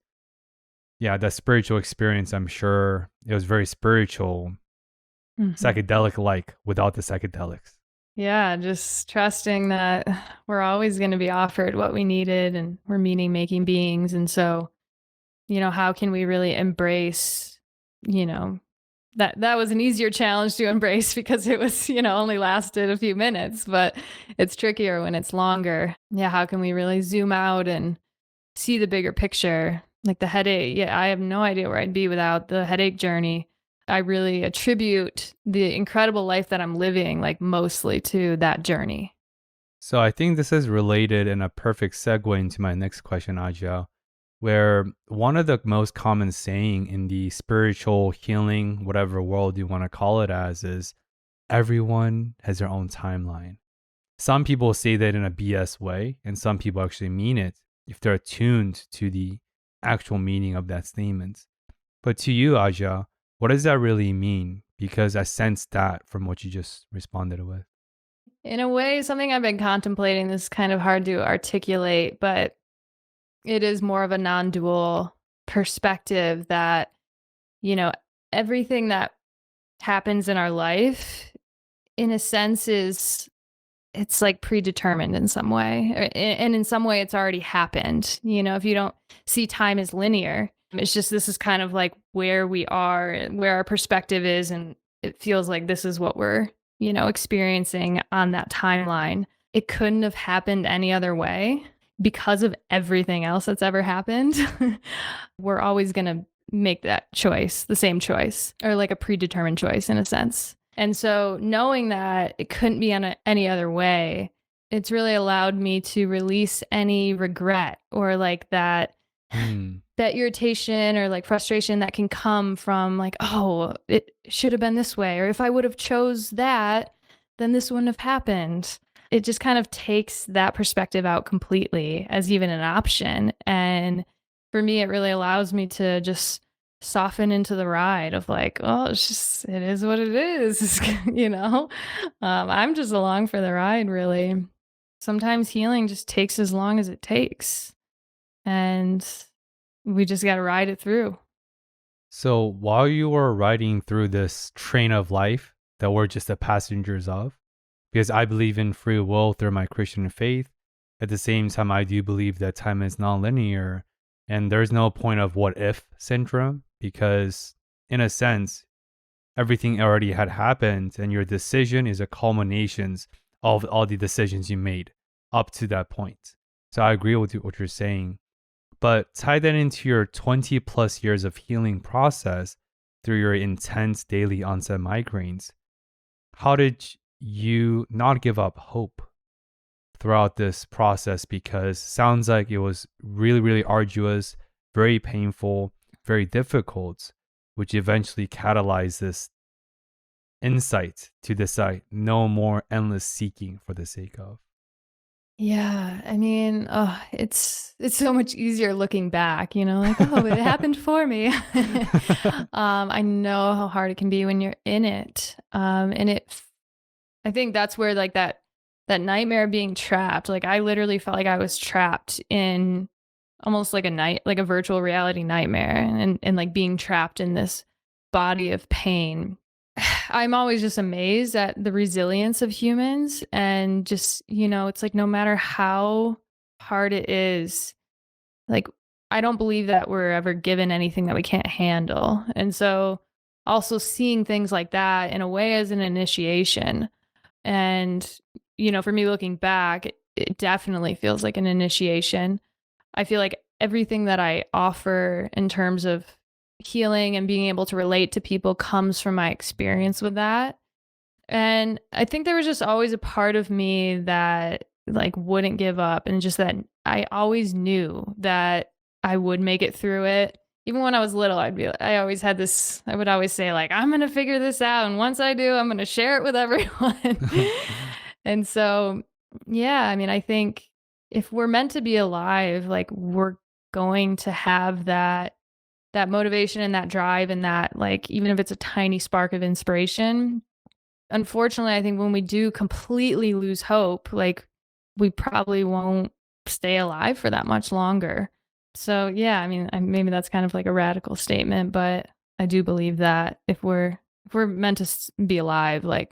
yeah, that spiritual experience, I'm sure it was very spiritual, psychedelic like, without the psychedelics. Yeah, just trusting that we're always going to be offered what we needed, and we're meaning making beings. And so, how can we really embrace, that was an easier challenge to embrace because it was, only lasted a few minutes, but it's trickier when it's longer. Yeah, how can we really zoom out and see the bigger picture? Like the headache, yeah, I have no idea where I'd be without the headache journey. I really attribute the incredible life that I'm living, like mostly to that journey. So I think this is related and a perfect segue into my next question, Aja, where one of the most common saying in the spiritual healing, whatever world you want to call it as, is everyone has their own timeline. Some people say that in a BS way, and some people actually mean it if they're attuned to the actual meaning of that statement. But to you, Aja, what does that really mean? Because I sense that from what you just responded with. In a way, something I've been contemplating, this is kind of hard to articulate, but it is more of a non-dual perspective that, you know, everything that happens in our life, in a sense, is it's like predetermined in some way. And in some way, it's already happened. If you don't see time as linear, it's just this is kind of like where we are, where our perspective is. And it feels like this is what we're, experiencing on that timeline. It couldn't have happened any other way because of everything else that's ever happened. We're always going to make that choice, the same choice, or like a predetermined choice in a sense. And so knowing that it couldn't be any other way, it's really allowed me to release any regret or like that that irritation or like frustration that can come from like, oh, it should have been this way, or if I would have chose that, then this wouldn't have happened. It just kind of takes that perspective out completely as even an option. And for me, it really allows me to just soften into the ride of like, oh, it is what it is. I'm just along for the ride, really. Sometimes healing just takes as long as it takes. And we just got to ride it through. So while you were riding through this train of life that we're just the passengers of, because I believe in free will through my Christian faith, at the same time, I do believe that time is non-linear and there's no point of what if syndrome, because in a sense, everything already had happened and your decision is a culmination of all the decisions you made up to that point. So I agree with what you're saying. But tie that into your 20 plus years of healing process through your intense daily onset migraines. How did you not give up hope throughout this process? Because sounds like it was really, really arduous, very painful, very difficult, which eventually catalyzed this insight to decide no more endless seeking for the sake of. Yeah, I mean, it's so much easier looking back, like, oh, it happened for me. I know how hard it can be when you're in it. I think that's where like that nightmare of being trapped, like I literally felt like I was trapped in almost like like a virtual reality nightmare and like being trapped in this body of pain. I'm always just amazed at the resilience of humans and just, it's like no matter how hard it is, like I don't believe that we're ever given anything that we can't handle. And so also seeing things like that in a way as an initiation. And, for me looking back, it definitely feels like an initiation. I feel like everything that I offer in terms of healing and being able to relate to people comes from my experience with that. And I think there was just always a part of me that like wouldn't give up, and just that I always knew that I would make it through it. Even when I was little, I always had this, I would always say like, I'm going to figure this out. And once I do, I'm going to share it with everyone. And so, yeah, I mean, I think if we're meant to be alive, like we're going to have that motivation and that drive and that like, even if it's a tiny spark of inspiration. Unfortunately, I think when we do completely lose hope, like we probably won't stay alive for that much longer. So yeah, I mean, maybe that's kind of like a radical statement, but I do believe that if we're meant to be alive, like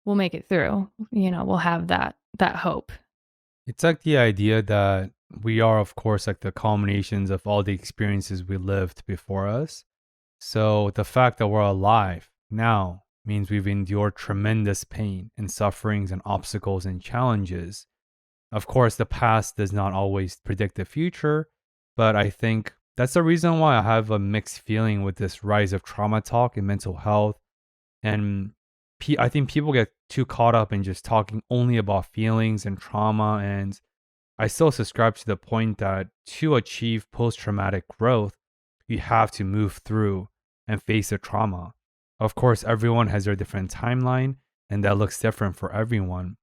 we'll make it through. We'll have that hope. It's like the idea that we are, of course, like the culminations of all the experiences we lived before us. So the fact that we're alive now means we've endured tremendous pain and sufferings and obstacles and challenges. Of course, the past does not always predict the future, but I think that's the reason why I have a mixed feeling with this rise of trauma talk in mental health. And I think people get too caught up in just talking only about feelings and trauma. And I still subscribe to the point that to achieve post-traumatic growth, you have to move through and face the trauma. Of course, everyone has their different timeline, and that looks different for everyone.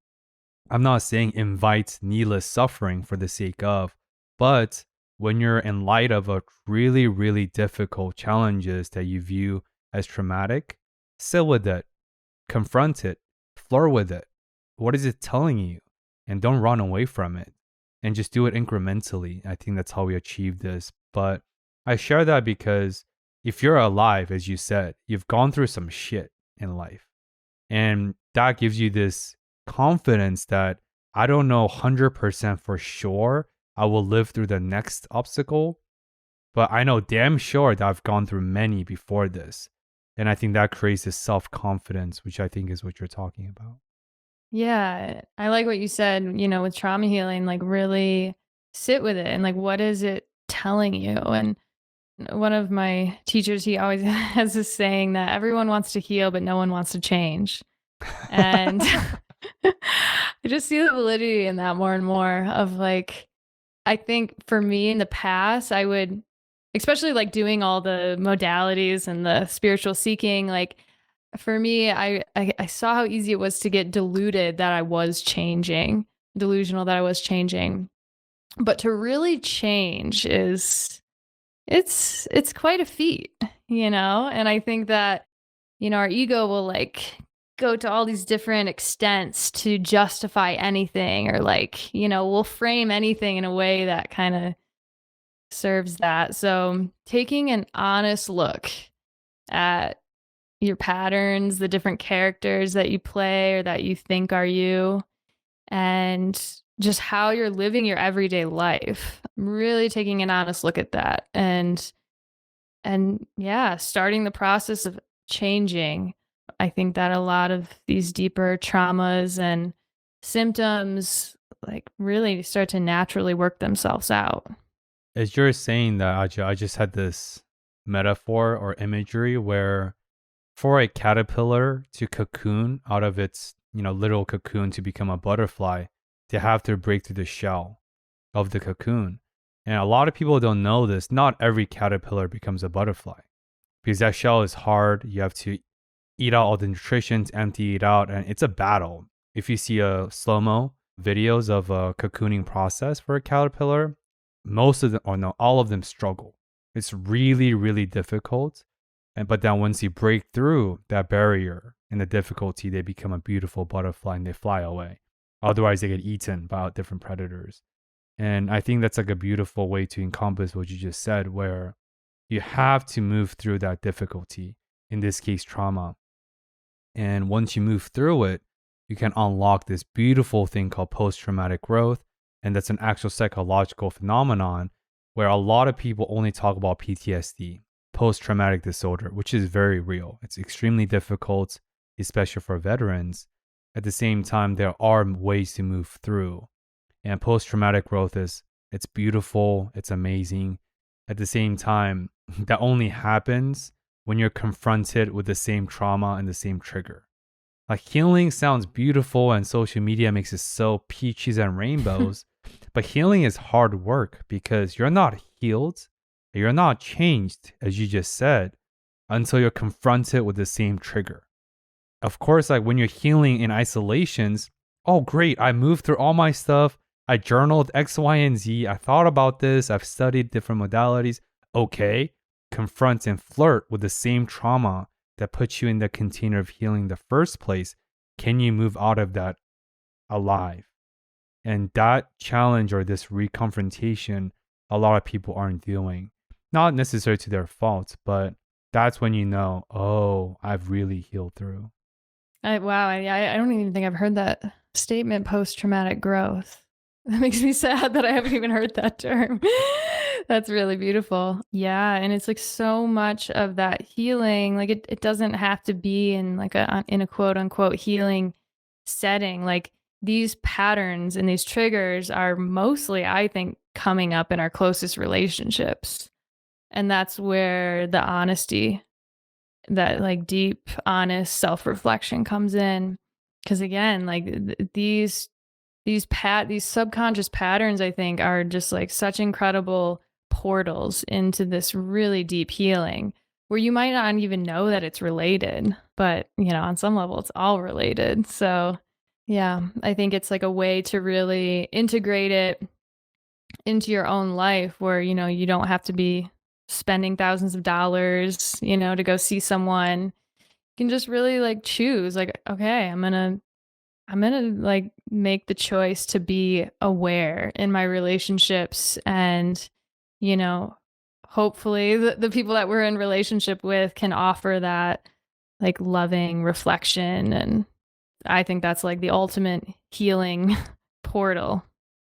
I'm not saying invite needless suffering for the sake of, but when you're in light of a really, really difficult challenges that you view as traumatic, sit with it, confront it, flirt with it, what is it telling you? And don't run away from it, and just do it incrementally. I think that's how we achieve this. But I share that because if you're alive, as you said, you've gone through some shit in life. And that gives you this confidence that I don't know 100% for sure I will live through the next obstacle, but I know damn sure that I've gone through many before this. And I think that creates this self-confidence, which I think is what you're talking about. Yeah, I like what you said, with trauma healing, like really sit with it and like what is it telling you? And one of my teachers, he always has this saying that everyone wants to heal, but no one wants to change. And I just see the validity in that more and more of like, I think for me in the past, I would, especially like doing all the modalities and the spiritual seeking, like for me, I saw how easy it was to get deluded that I was changing, delusional that I was changing. But to really change it's quite a feat, And I think that, our ego will like go to all these different extents to justify anything or like, we'll frame anything in a way that kind of serves that. So taking an honest look at your patterns, the different characters that you play or that you think are you, and just how you're living your everyday life. Really taking an honest look at that and yeah, starting the process of changing. I think that a lot of these deeper traumas and symptoms like really start to naturally work themselves out. As you're saying that, Aja, I just had this metaphor or imagery where for a caterpillar to cocoon out of its, little cocoon to become a butterfly, they have to break through the shell of the cocoon. And a lot of people don't know this. Not every caterpillar becomes a butterfly because that shell is hard. You have to eat out all the nutrition, empty it out, and it's a battle. If you see a slow-mo videos of a cocooning process for a caterpillar, most of them, or no, all of them struggle. It's really, really difficult. But then once you break through that barrier and the difficulty, they become a beautiful butterfly and they fly away. Otherwise, they get eaten by different predators. And I think that's like a beautiful way to encompass what you just said, where you have to move through that difficulty, in this case, trauma. And once you move through it, you can unlock this beautiful thing called post-traumatic growth. And that's an actual psychological phenomenon where a lot of people only talk about PTSD, post-traumatic disorder, which is very real. It's extremely difficult, especially for veterans. At the same time, there are ways to move through. And post-traumatic growth it's beautiful, it's amazing. At the same time, that only happens when you're confronted with the same trauma and the same trigger. Like healing sounds beautiful and social media makes it so peaches and rainbows, but healing is hard work because you're not healed, you're not changed, as you just said, until you're confronted with the same trigger. Of course, like when you're healing in isolations, oh great, I moved through all my stuff, I journaled X, Y, and Z, I thought about this, I've studied different modalities. Okay, confront and flirt with the same trauma that put you in the container of healing in the first place. Can you move out of that alive? And that challenge or this reconfrontation, a lot of people aren't doing. Not necessarily to their fault, but that's when you know, oh, I've really healed through. Wow, I don't even think I've heard that statement, post-traumatic growth. That makes me sad that I haven't even heard that term. That's really beautiful. Yeah, and it's like so much of that healing, like it doesn't have to be in like in a quote unquote healing setting. Like these patterns and these triggers are mostly, I think, coming up in our closest relationships. And that's where the honesty, that like deep, honest self-reflection comes in. Because again, like these subconscious patterns, I think, are just like such incredible portals into this really deep healing where you might not even know that it's related, but on some level it's all related. So yeah, I think it's like a way to really integrate it into your own life where, you don't have to be spending thousands of dollars, to go see someone. You can just really like choose like, okay, I'm I'm going to like make the choice to be aware in my relationships and, you know, hopefully the people that we're in relationship with can offer that like loving reflection. And I think that's like the ultimate healing portal.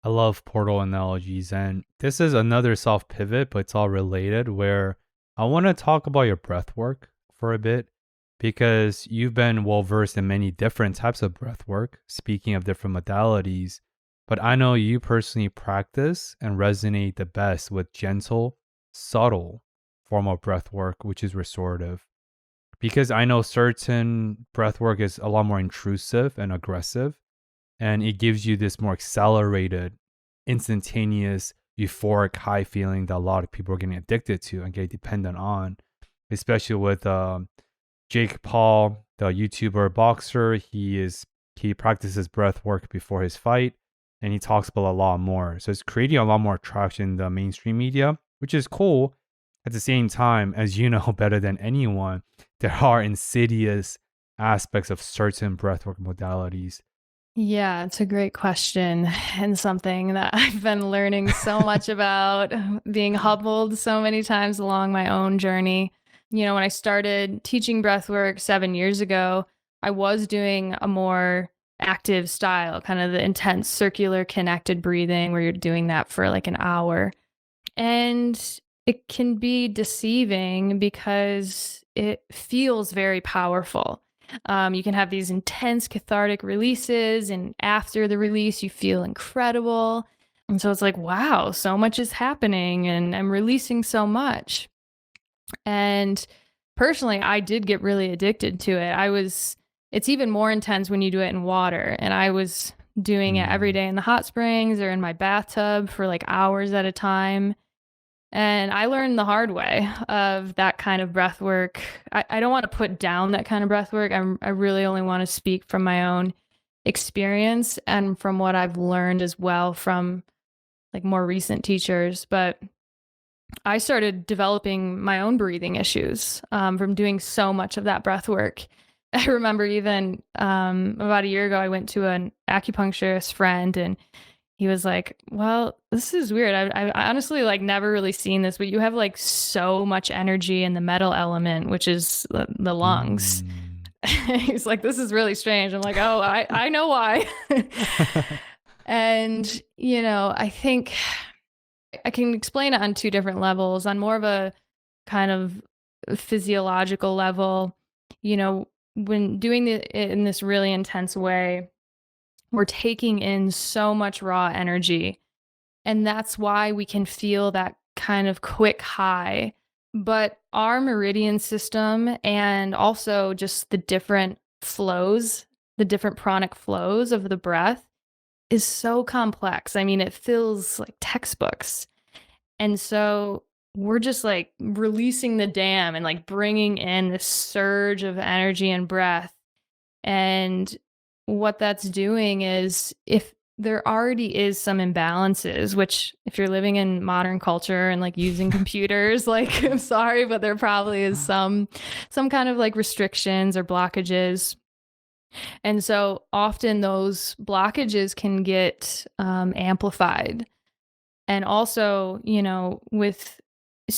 I love portal analogies, and this is another soft pivot, but it's all related. Where I want to talk about your breath work for a bit because you've been well versed in many different types of breath work, speaking of different modalities. But I know you personally practice and resonate the best with gentle, subtle form of breath work, which is restorative. Because I know certain breath work is a lot more intrusive and aggressive, and it gives you this more accelerated, instantaneous, euphoric high feeling that a lot of people are getting addicted to and get dependent on, especially with Jake Paul, the YouTuber boxer. He practices breath work before his fight, and he talks about a lot more. So it's creating a lot more traction in the mainstream media, which is cool. At the same time, as you know better than anyone, there are insidious aspects of certain breathwork modalities. Yeah, it's a great question and something that I've been learning so much about, being humbled so many times along my own journey. You know, when I started teaching breathwork 7 years ago, I was doing a more active style, kind of the intense circular connected breathing where you're doing that for like an hour. And it can be deceiving because it feels very powerful. You can have these intense cathartic releases, and after the release, you feel incredible. And so it's like, wow, so much is happening, and I'm releasing so much. And personally, I did get really addicted to it. It's even more intense when you do it in water. And I was doing it every Mm. day in the hot springs or in my bathtub for like hours at a time. And I learned the hard way of that kind of breath work. I don't want to put down that kind of breath work. I really only want to speak from my own experience and from what I've learned as well from like more recent teachers. But I started developing my own breathing issues from doing so much of that breath work. I remember even about a year ago, I went to an acupuncturist friend and he was like, well, this is weird. I honestly like never really seen this, but you have like so much energy in the metal element, which is the lungs. Mm. He's like, this is really strange. I'm like, oh, I know why. And, you know, I think I can explain it on two different levels. On more of a kind of physiological level, you know, when doing it in this really intense way, we're taking in so much raw energy. And that's why we can feel that kind of quick high. But our meridian system and also just the different flows, the different pranic flows of the breath is so complex. I mean, it feels like textbooks. And so we're just like releasing the dam and like bringing in this surge of energy and breath. And what that's doing is if there already is some imbalances, which if you're living in modern culture and like using computers, like I'm sorry, but there probably is some kind of like restrictions or blockages. And so often those blockages can get amplified. And also, you know,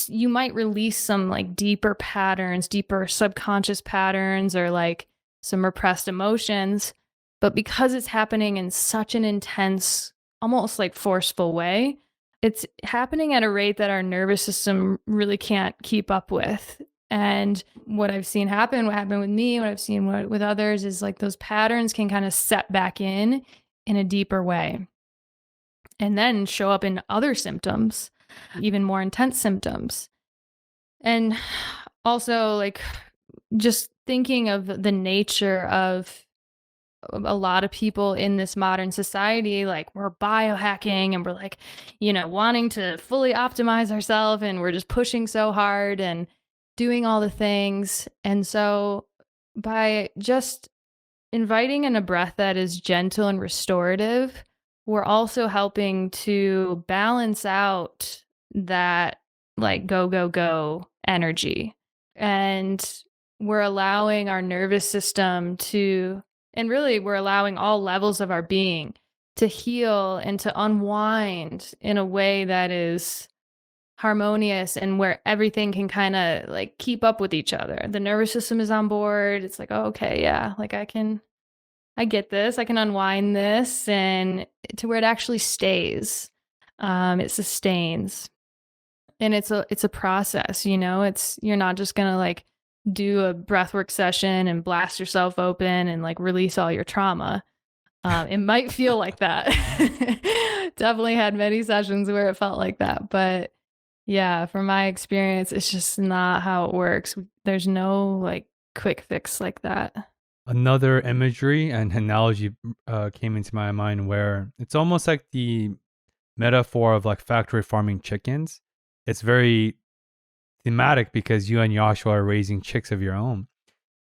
you might release some like deeper patterns, deeper subconscious patterns, or like some repressed emotions. But because it's happening in such an intense, almost like forceful way, it's happening at a rate that our nervous system really can't keep up with. And what I've seen happen, what happened with me, what I've seen with others is like those patterns can kind of set back in a deeper way and then show up in other symptoms, even more intense symptoms. And also, like, just thinking of the nature of a lot of people in this modern society, like, we're biohacking and we're like, you know, wanting to fully optimize ourselves and we're just pushing so hard and doing all the things. And so, by just inviting in a breath that is gentle and restorative, we're also helping to balance out that like go, go, go energy. And we're allowing our nervous system to And really, we're allowing all levels of our being to heal and to unwind in a way that is harmonious and where everything can kind of like keep up with each other. The nervous system is on board. It's like, oh, okay, yeah, like I get this. I can unwind this and to where it actually stays. It sustains. And it's a process, you're not just going to like do a breathwork session and blast yourself open and like release all your trauma. It might feel like that. Definitely had many sessions where it felt like that, but yeah, from my experience, it's just not how it works. There's no like quick fix like that. Another imagery and analogy came into my mind where it's almost like the metaphor of like factory farming chickens. It's very thematic because you and Joshua are raising chicks of your own,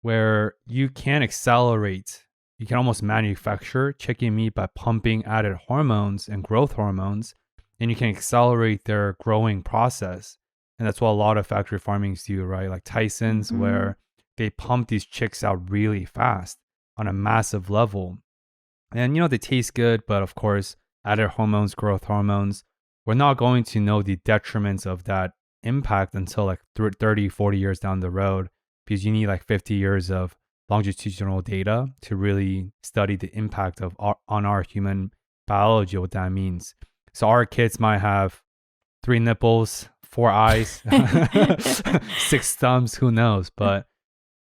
where you can accelerate, you can almost manufacture chicken meat by pumping added hormones and growth hormones, and you can accelerate their growing process. And that's what a lot of factory farmings do, right? Like Tyson's, where they pump these chicks out really fast on a massive level. And, they taste good, but of course, added hormones, growth hormones, we're not going to know the detriments of that impact until like 30, 40 years down the road, because you need like 50 years of longitudinal data to really study the impact of on our human biology, what that means. So our kids might have 3 nipples, 4 eyes, 6 thumbs, who knows? But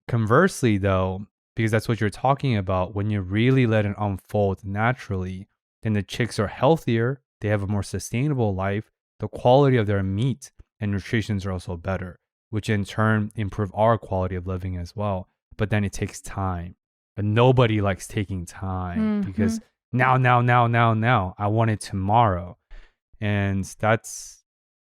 conversely though, because that's what you're talking about, when you really let it unfold naturally, then the chicks are healthier, they have a more sustainable life, the quality of their meat and nutritions are also better, which in turn improve our quality of living as well. But then it takes time. And nobody likes taking time because now, I want it tomorrow. And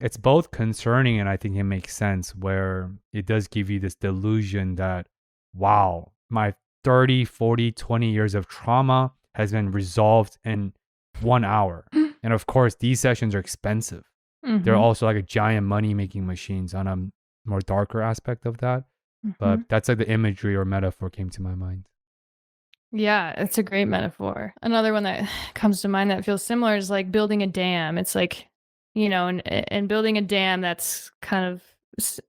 it's both concerning and I think it makes sense, where it does give you this delusion that, wow, my 30, 40, 20 years of trauma has been resolved in 1 hour. And of course, these sessions are expensive. They're also like a giant money making machines on a more darker aspect of that. But that's like the imagery or metaphor came to my mind. Yeah, it's a great metaphor. Another one that comes to mind that feels similar is like building a dam. It's like, and building a dam that's kind of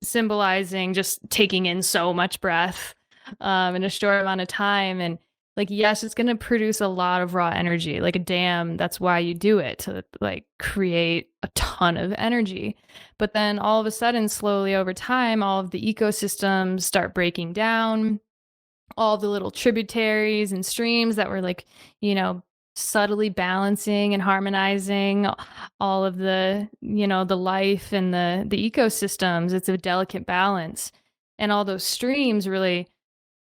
symbolizing just taking in so much breath in a short amount of time. And like, yes, it's going to produce a lot of raw energy. Like a dam, that's why you do it, to like create a ton of energy. But then all of a sudden, slowly over time, all of the ecosystems start breaking down. All the little tributaries and streams that were like, subtly balancing and harmonizing all of the, the life and the ecosystems. It's a delicate balance. And all those streams really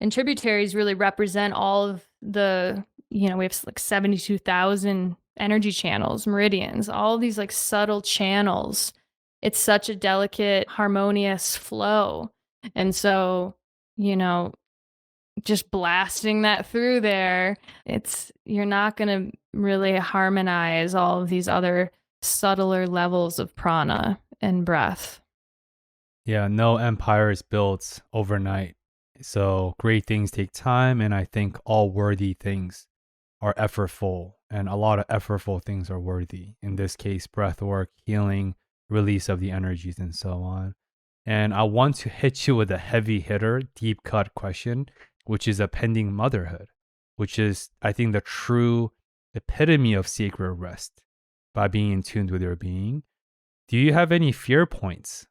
and tributaries really represent all of the, we have like 72,000 energy channels, meridians, all of these like subtle channels. It's such a delicate, harmonious flow. And so, just blasting that through there, you're not going to really harmonize all of these other subtler levels of prana and breath. Yeah, no empire is built overnight. So great things take time, and I think all worthy things are effortful, and a lot of effortful things are worthy. In this case, breath work, healing, release of the energies, and so on. And I want to hit you with a heavy hitter, deep cut question, which is a pending motherhood, which is, I think, the true epitome of sacred rest by being in tune with your being. Do you have any fear points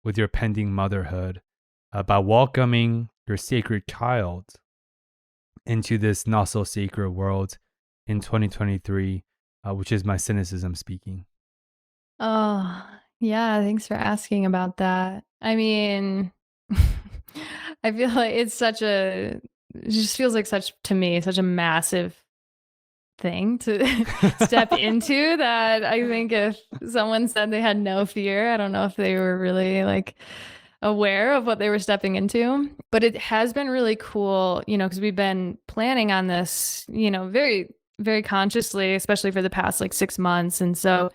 with your pending motherhood by welcoming your sacred child into this not so sacred world in 2023, which is my cynicism speaking? Oh, yeah. Thanks for asking about that. I mean, I feel like it just feels like to me, such a massive thing to step into, that I think if someone said they had no fear, I don't know if they were really like aware of what they were stepping into. But it has been really cool, because we've been planning on this, very, very consciously, especially for the past like 6 months. And so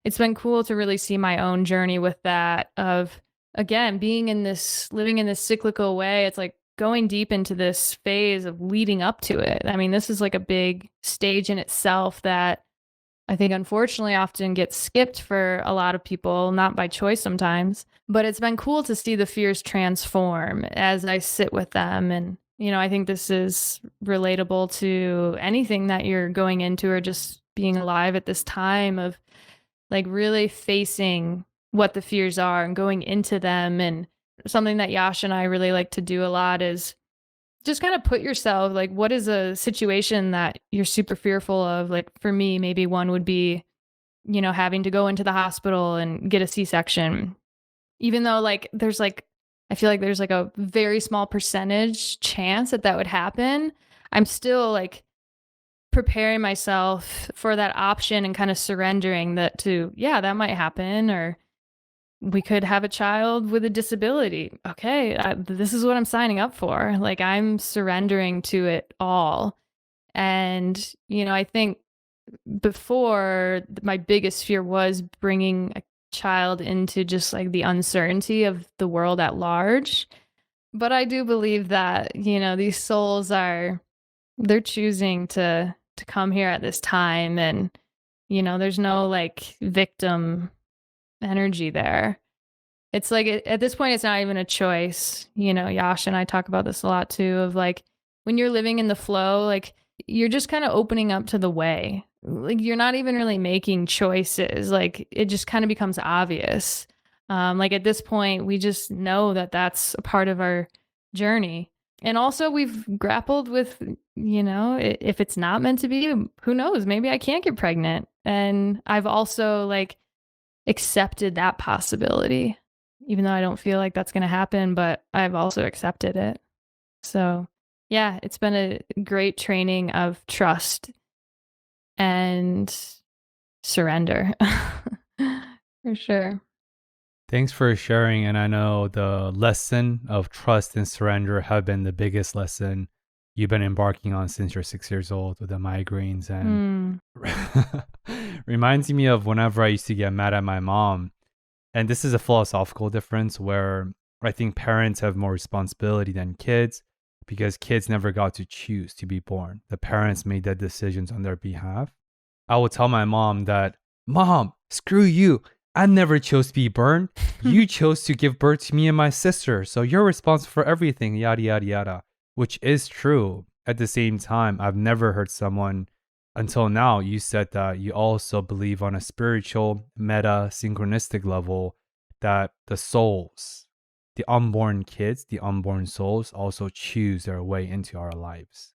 it's been cool to really see my own journey with that, of again, living in this cyclical way. It's like going deep into this phase of leading up to it. I mean, this is like a big stage in itself that I think unfortunately often gets skipped for a lot of people, not by choice sometimes. But it's been cool to see the fears transform as I sit with them. And, I think this is relatable to anything that you're going into or just being alive at this time of like really facing what the fears are and going into them. And something that Yash and I really like to do a lot is just kind of put yourself like, what is a situation that you're super fearful of? Like for me, maybe one would be, having to go into the hospital and get a C-section, even though like there's like, I feel like there's like a very small percentage chance that would happen. I'm still like preparing myself for that option and kind of surrendering that to, yeah, that might happen. Or we could have a child with a disability. Okay, this is what I'm signing up for. Like I'm surrendering to it all. And, I think before my biggest fear was bringing a child into just like the uncertainty of the world at large. But I do believe that, these souls they're choosing to come here at this time. And, there's no like victim energy there. It's like at this point, it's not even a choice. Yash and I talk about this a lot too of like when you're living in the flow, like you're just kind of opening up to the way. Like you're not even really making choices. Like it just kind of becomes obvious. Like at this point, we just know that that's a part of our journey. And also, we've grappled with, if it's not meant to be, who knows? Maybe I can't get pregnant. And I've also like accepted that possibility, even though I don't feel like that's going to happen, but I've also accepted it. So, yeah, it's been a great training of trust and surrender for sure. Thanks for sharing. And I know the lesson of trust and surrender have been the biggest lesson you've been embarking on since you're 6 years old with the migraines. And reminds me of whenever I used to get mad at my mom. And this is a philosophical difference where I think parents have more responsibility than kids because kids never got to choose to be born. The parents made the decisions on their behalf. I would tell my mom that, Mom, screw you. I never chose to be born. You chose to give birth to me and my sister. So you're responsible for everything, yada, yada, yada, which is true. At the same time, I've never heard someone until now, you said that you also believe on a spiritual, meta, synchronistic level that the souls, the unborn kids, the unborn souls also choose their way into our lives.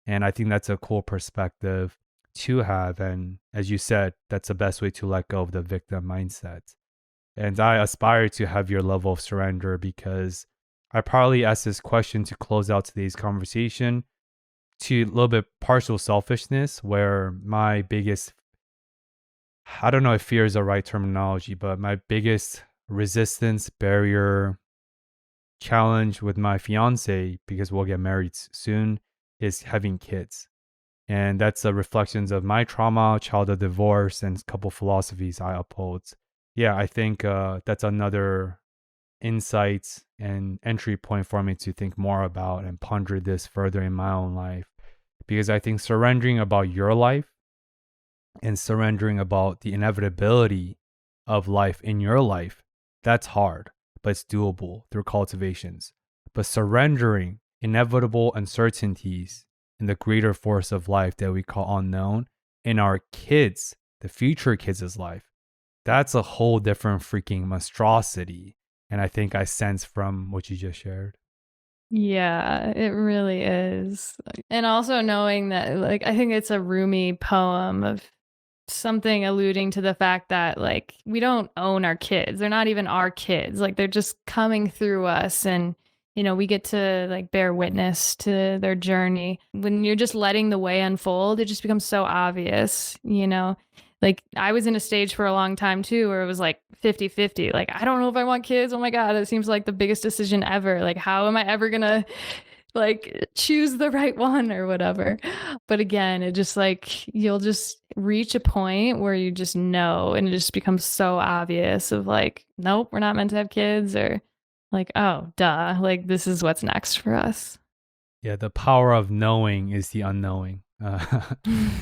And I think that's a cool perspective to have. And as you said, that's the best way to let go of the victim mindset. And I aspire to have your level of surrender because I probably asked this question to close out today's conversation to a little bit partial selfishness, where my biggest, I don't know if fear is the right terminology, but my biggest resistance, barrier, challenge with my fiance, because we'll get married soon, is having kids. And that's the reflections of my trauma, childhood divorce, and a couple philosophies I uphold. Yeah, I think that's another insight and entry point for me to think more about and ponder this further in my own life. Because I think surrendering about your life and surrendering about the inevitability of life in your life, that's hard, but it's doable through cultivations. But surrendering inevitable uncertainties in the greater force of life that we call unknown in our kids, the future kids' life, that's a whole different freaking monstrosity. And I think I sense from what you just shared. Yeah, it really is. And also knowing that, like, I think it's a Rumi poem of something alluding to the fact that, like, we don't own our kids. They're not even our kids. Like, they're just coming through us. And, we get to, like, bear witness to their journey. When you're just letting the way unfold, it just becomes so obvious, Like, I was in a stage for a long time, too, where it was like 50-50. Like, I don't know if I want kids. Oh my God, it seems like the biggest decision ever. Like, how am I ever going to, like, choose the right one or whatever? But again, it just like, you'll just reach a point where you just know, and it just becomes so obvious of like, nope, we're not meant to have kids, or like, oh, duh, like this is what's next for us. Yeah, the power of knowing is the unknowing, Yeah.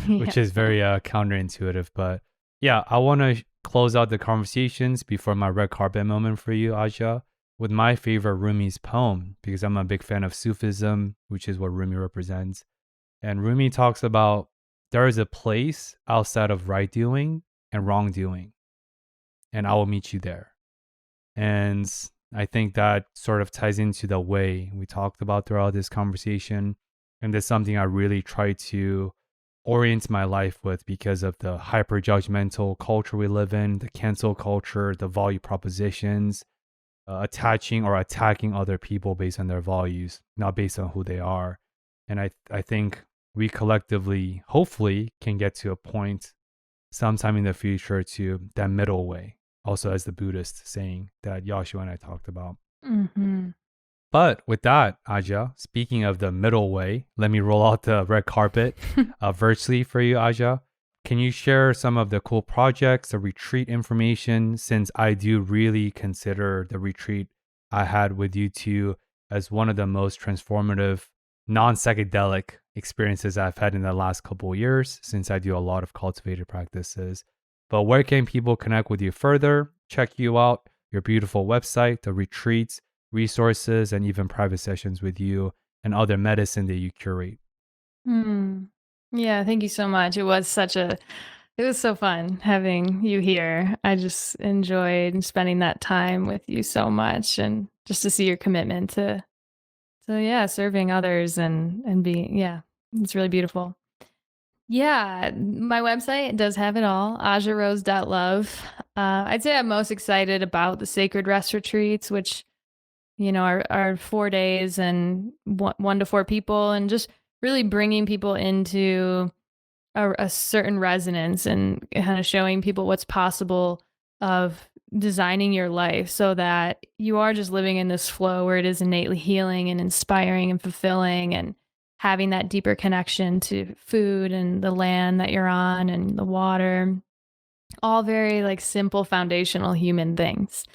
which is very counterintuitive. But yeah, I want to close out the conversations before my red carpet moment for you, Aja, with my favorite Rumi's poem, because I'm a big fan of Sufism, which is what Rumi represents. And Rumi talks about there is a place outside of right doing and wrongdoing, and I will meet you there. And I think that sort of ties into the way we talked about throughout this conversation. And that's something I really try to orient my life with because of the hyper judgmental culture we live in, the cancel culture, the value propositions, attaching or attacking other people based on their values, not based on who they are. And I think we collectively, hopefully, can get to a point sometime in the future to that middle way, also as the Buddhist saying that Yashua and I talked about. Mm-hmm. But with that, Aja, speaking of the middle way, let me roll out the red carpet virtually for you, Aja. Can you share some of the cool projects, the retreat information, since I do really consider the retreat I had with you two as one of the most transformative, non-psychedelic experiences I've had in the last couple of years, since I do a lot of cultivated practices. But where can people connect with you further, check you out, your beautiful website, the retreats, resources, and even private sessions with you and other medicine that you curate? Hmm. Yeah, thank you so much. It was so fun having you here. I just enjoyed spending that time with you so much, and just to see your commitment to yeah, serving others and being, yeah, it's really beautiful. Yeah, my website does have it all, ajarose.love. I'd say I'm most excited about the Sacred Rest retreats, which, are 4 days and one to four people, and just really bringing people into a certain resonance and kind of showing people what's possible of designing your life so that you are just living in this flow where it is innately healing and inspiring and fulfilling, and having that deeper connection to food and the land that you're on and the water, all very like simple foundational human things.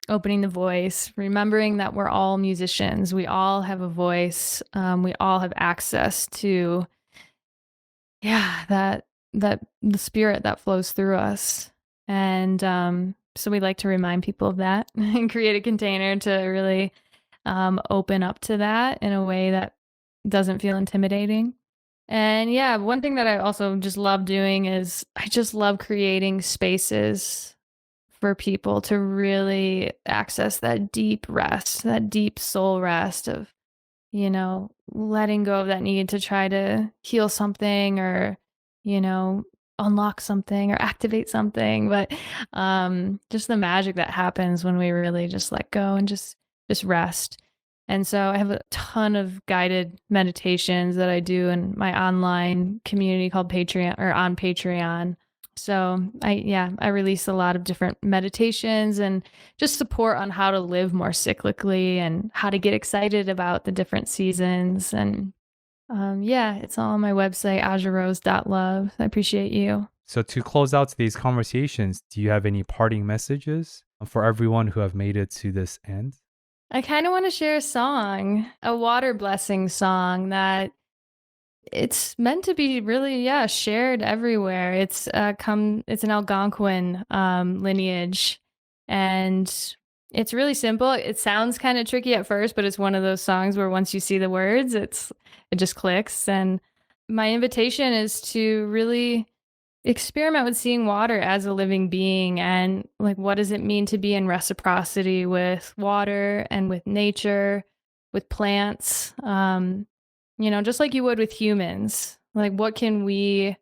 Opening the voice, remembering that we're all musicians, we all have a voice, we all have access to, yeah, that the spirit that flows through us. And so we like to remind people of that and create a container to really open up to that in a way that doesn't feel intimidating. And yeah, one thing that I also just love doing is I just love creating spaces for people to really access that deep rest, that deep soul rest of, letting go of that need to try to heal something or, you know, unlock something or activate something. But just the magic that happens when we really just let go and just rest. And so I have a ton of guided meditations that I do in my online community called Patreon, or on Patreon. So I release a lot of different meditations and just support on how to live more cyclically and how to get excited about the different seasons. And it's all on my website, ajarose.love. I appreciate you. So to close out these conversations, do you have any parting messages for everyone who have made it to this end? I kind of want to share a song, a water blessing song that it's meant to be really, yeah, shared everywhere. It's an Algonquin lineage, and it's really simple. It sounds kind of tricky at first, but it's one of those songs where once you see the words, it just clicks. And my invitation is to really experiment with seeing water as a living being, and like, what does it mean to be in reciprocity with water and with nature, with plants, just like you would with humans. Like, what can we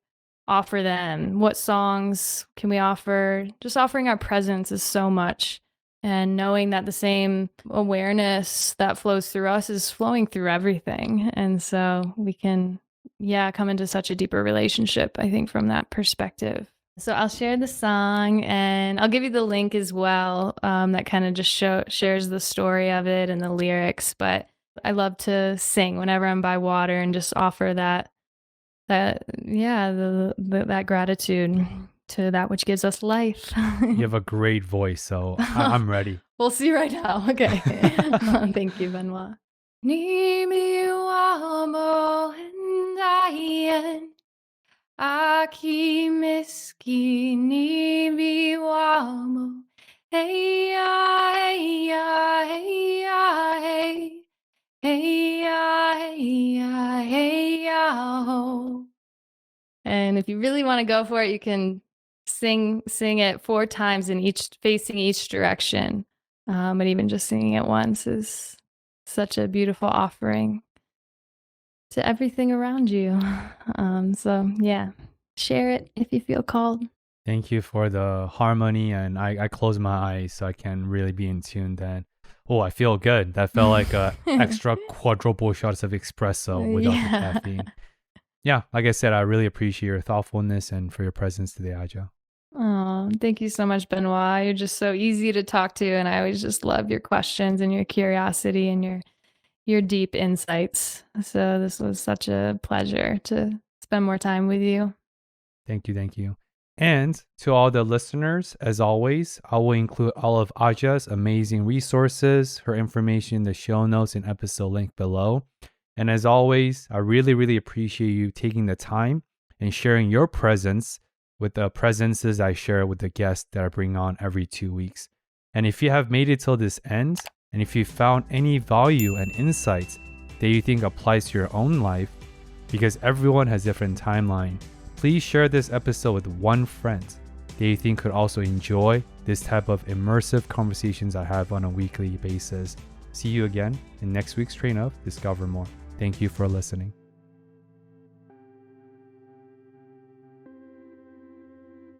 offer them? What songs can we offer? Just offering our presence is so much, and knowing that the same awareness that flows through us is flowing through everything. And so we can, yeah, come into such a deeper relationship, I think, from that perspective. So I'll share the song, and I'll give you the link as well, that kind of just shares the story of it and the lyrics. But I love to sing whenever I'm by water and just offer that gratitude. to that which gives us life. You have a great voice, so I'm ready. We'll see right now. Okay. Thank you, Benoit. Ni mi wa mo hendayen. Aki miski ni mi wa mo. Hey ya, hey ya, hey ya, hey. Hey ya, hey ya, hey ya, ho. And if you really want to go for it, you can sing it 4 times in facing each direction. But even just singing it once is such a beautiful offering to everything around you. So yeah, share it if you feel called. Thank you for the harmony, and I close my eyes so I can really be in tune then. Oh, I feel good. That felt like extra quadruple shots of espresso without the caffeine. Yeah, like I said, I really appreciate your thoughtfulness and for your presence today, Aja. Oh, thank you so much, Benoit. You're just so easy to talk to, and I always just love your questions and your curiosity and your deep insights. So this was such a pleasure to spend more time with you. Thank you, thank you. And to all the listeners, as always, I will include all of Aja's amazing resources, her information in the show notes and episode link below. And as always, I really, really appreciate you taking the time and sharing your presence with the presences I share with the guests that I bring on every 2 weeks. And if you have made it till this end, and if you found any value and insights that you think applies to your own life, because everyone has different timeline, please share this episode with one friend that you think could also enjoy this type of immersive conversations I have on a weekly basis. See you again in next week's train of Discover More. Thank you for listening.